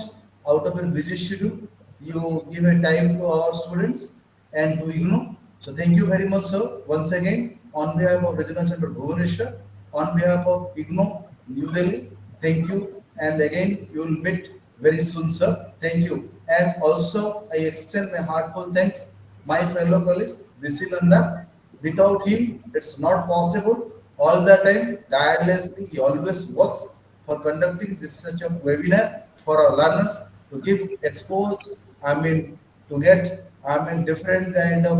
Out of your busy schedule, you give a time to our students and to IGNOU. So thank you very much, sir. Once again, on behalf of Regional Center Bhubaneswar, on behalf of IGNOU New Delhi, thank you. And again, you will meet very soon, sir. Thank you. And also, I extend my heartfelt thanks my fellow colleagues, VC Nanda. Without him, it's not possible all the time, tirelessly, he always works for conducting this such a webinar for our learners to give expose, to get, different kind of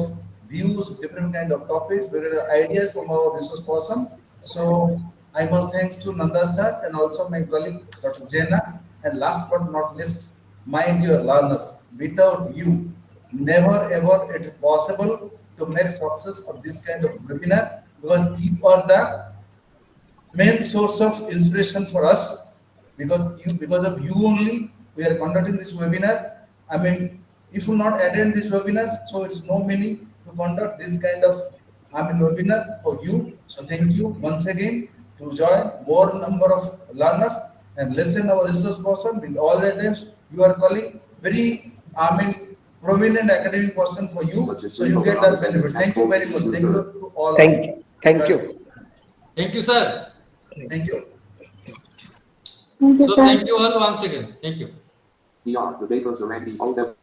views, different kind of topics, different ideas from our resource person. So I must thanks to Nanda sir and also my colleague Dr. Jena. And last but not least, my dear learners, without you, never ever it is possible to make success of this kind of webinar, because you are the main source of inspiration for us, because of you only we are conducting this webinar. If you not attend this webinar, so it's no meaning to conduct this kind of webinar for you. So thank you once again to join more number of learners and listen our resource person with all the times you are calling very prominent academic person for you, so you get that benefit. Thank you very much. Thank you to all of Thank you. you. Thank you. Thank you, sir. Thank you. Thank you, So sir. thank you all once again. Thank you. Yeah, the papers already all the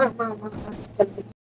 हाँ हाँ हाँ हाँ, चल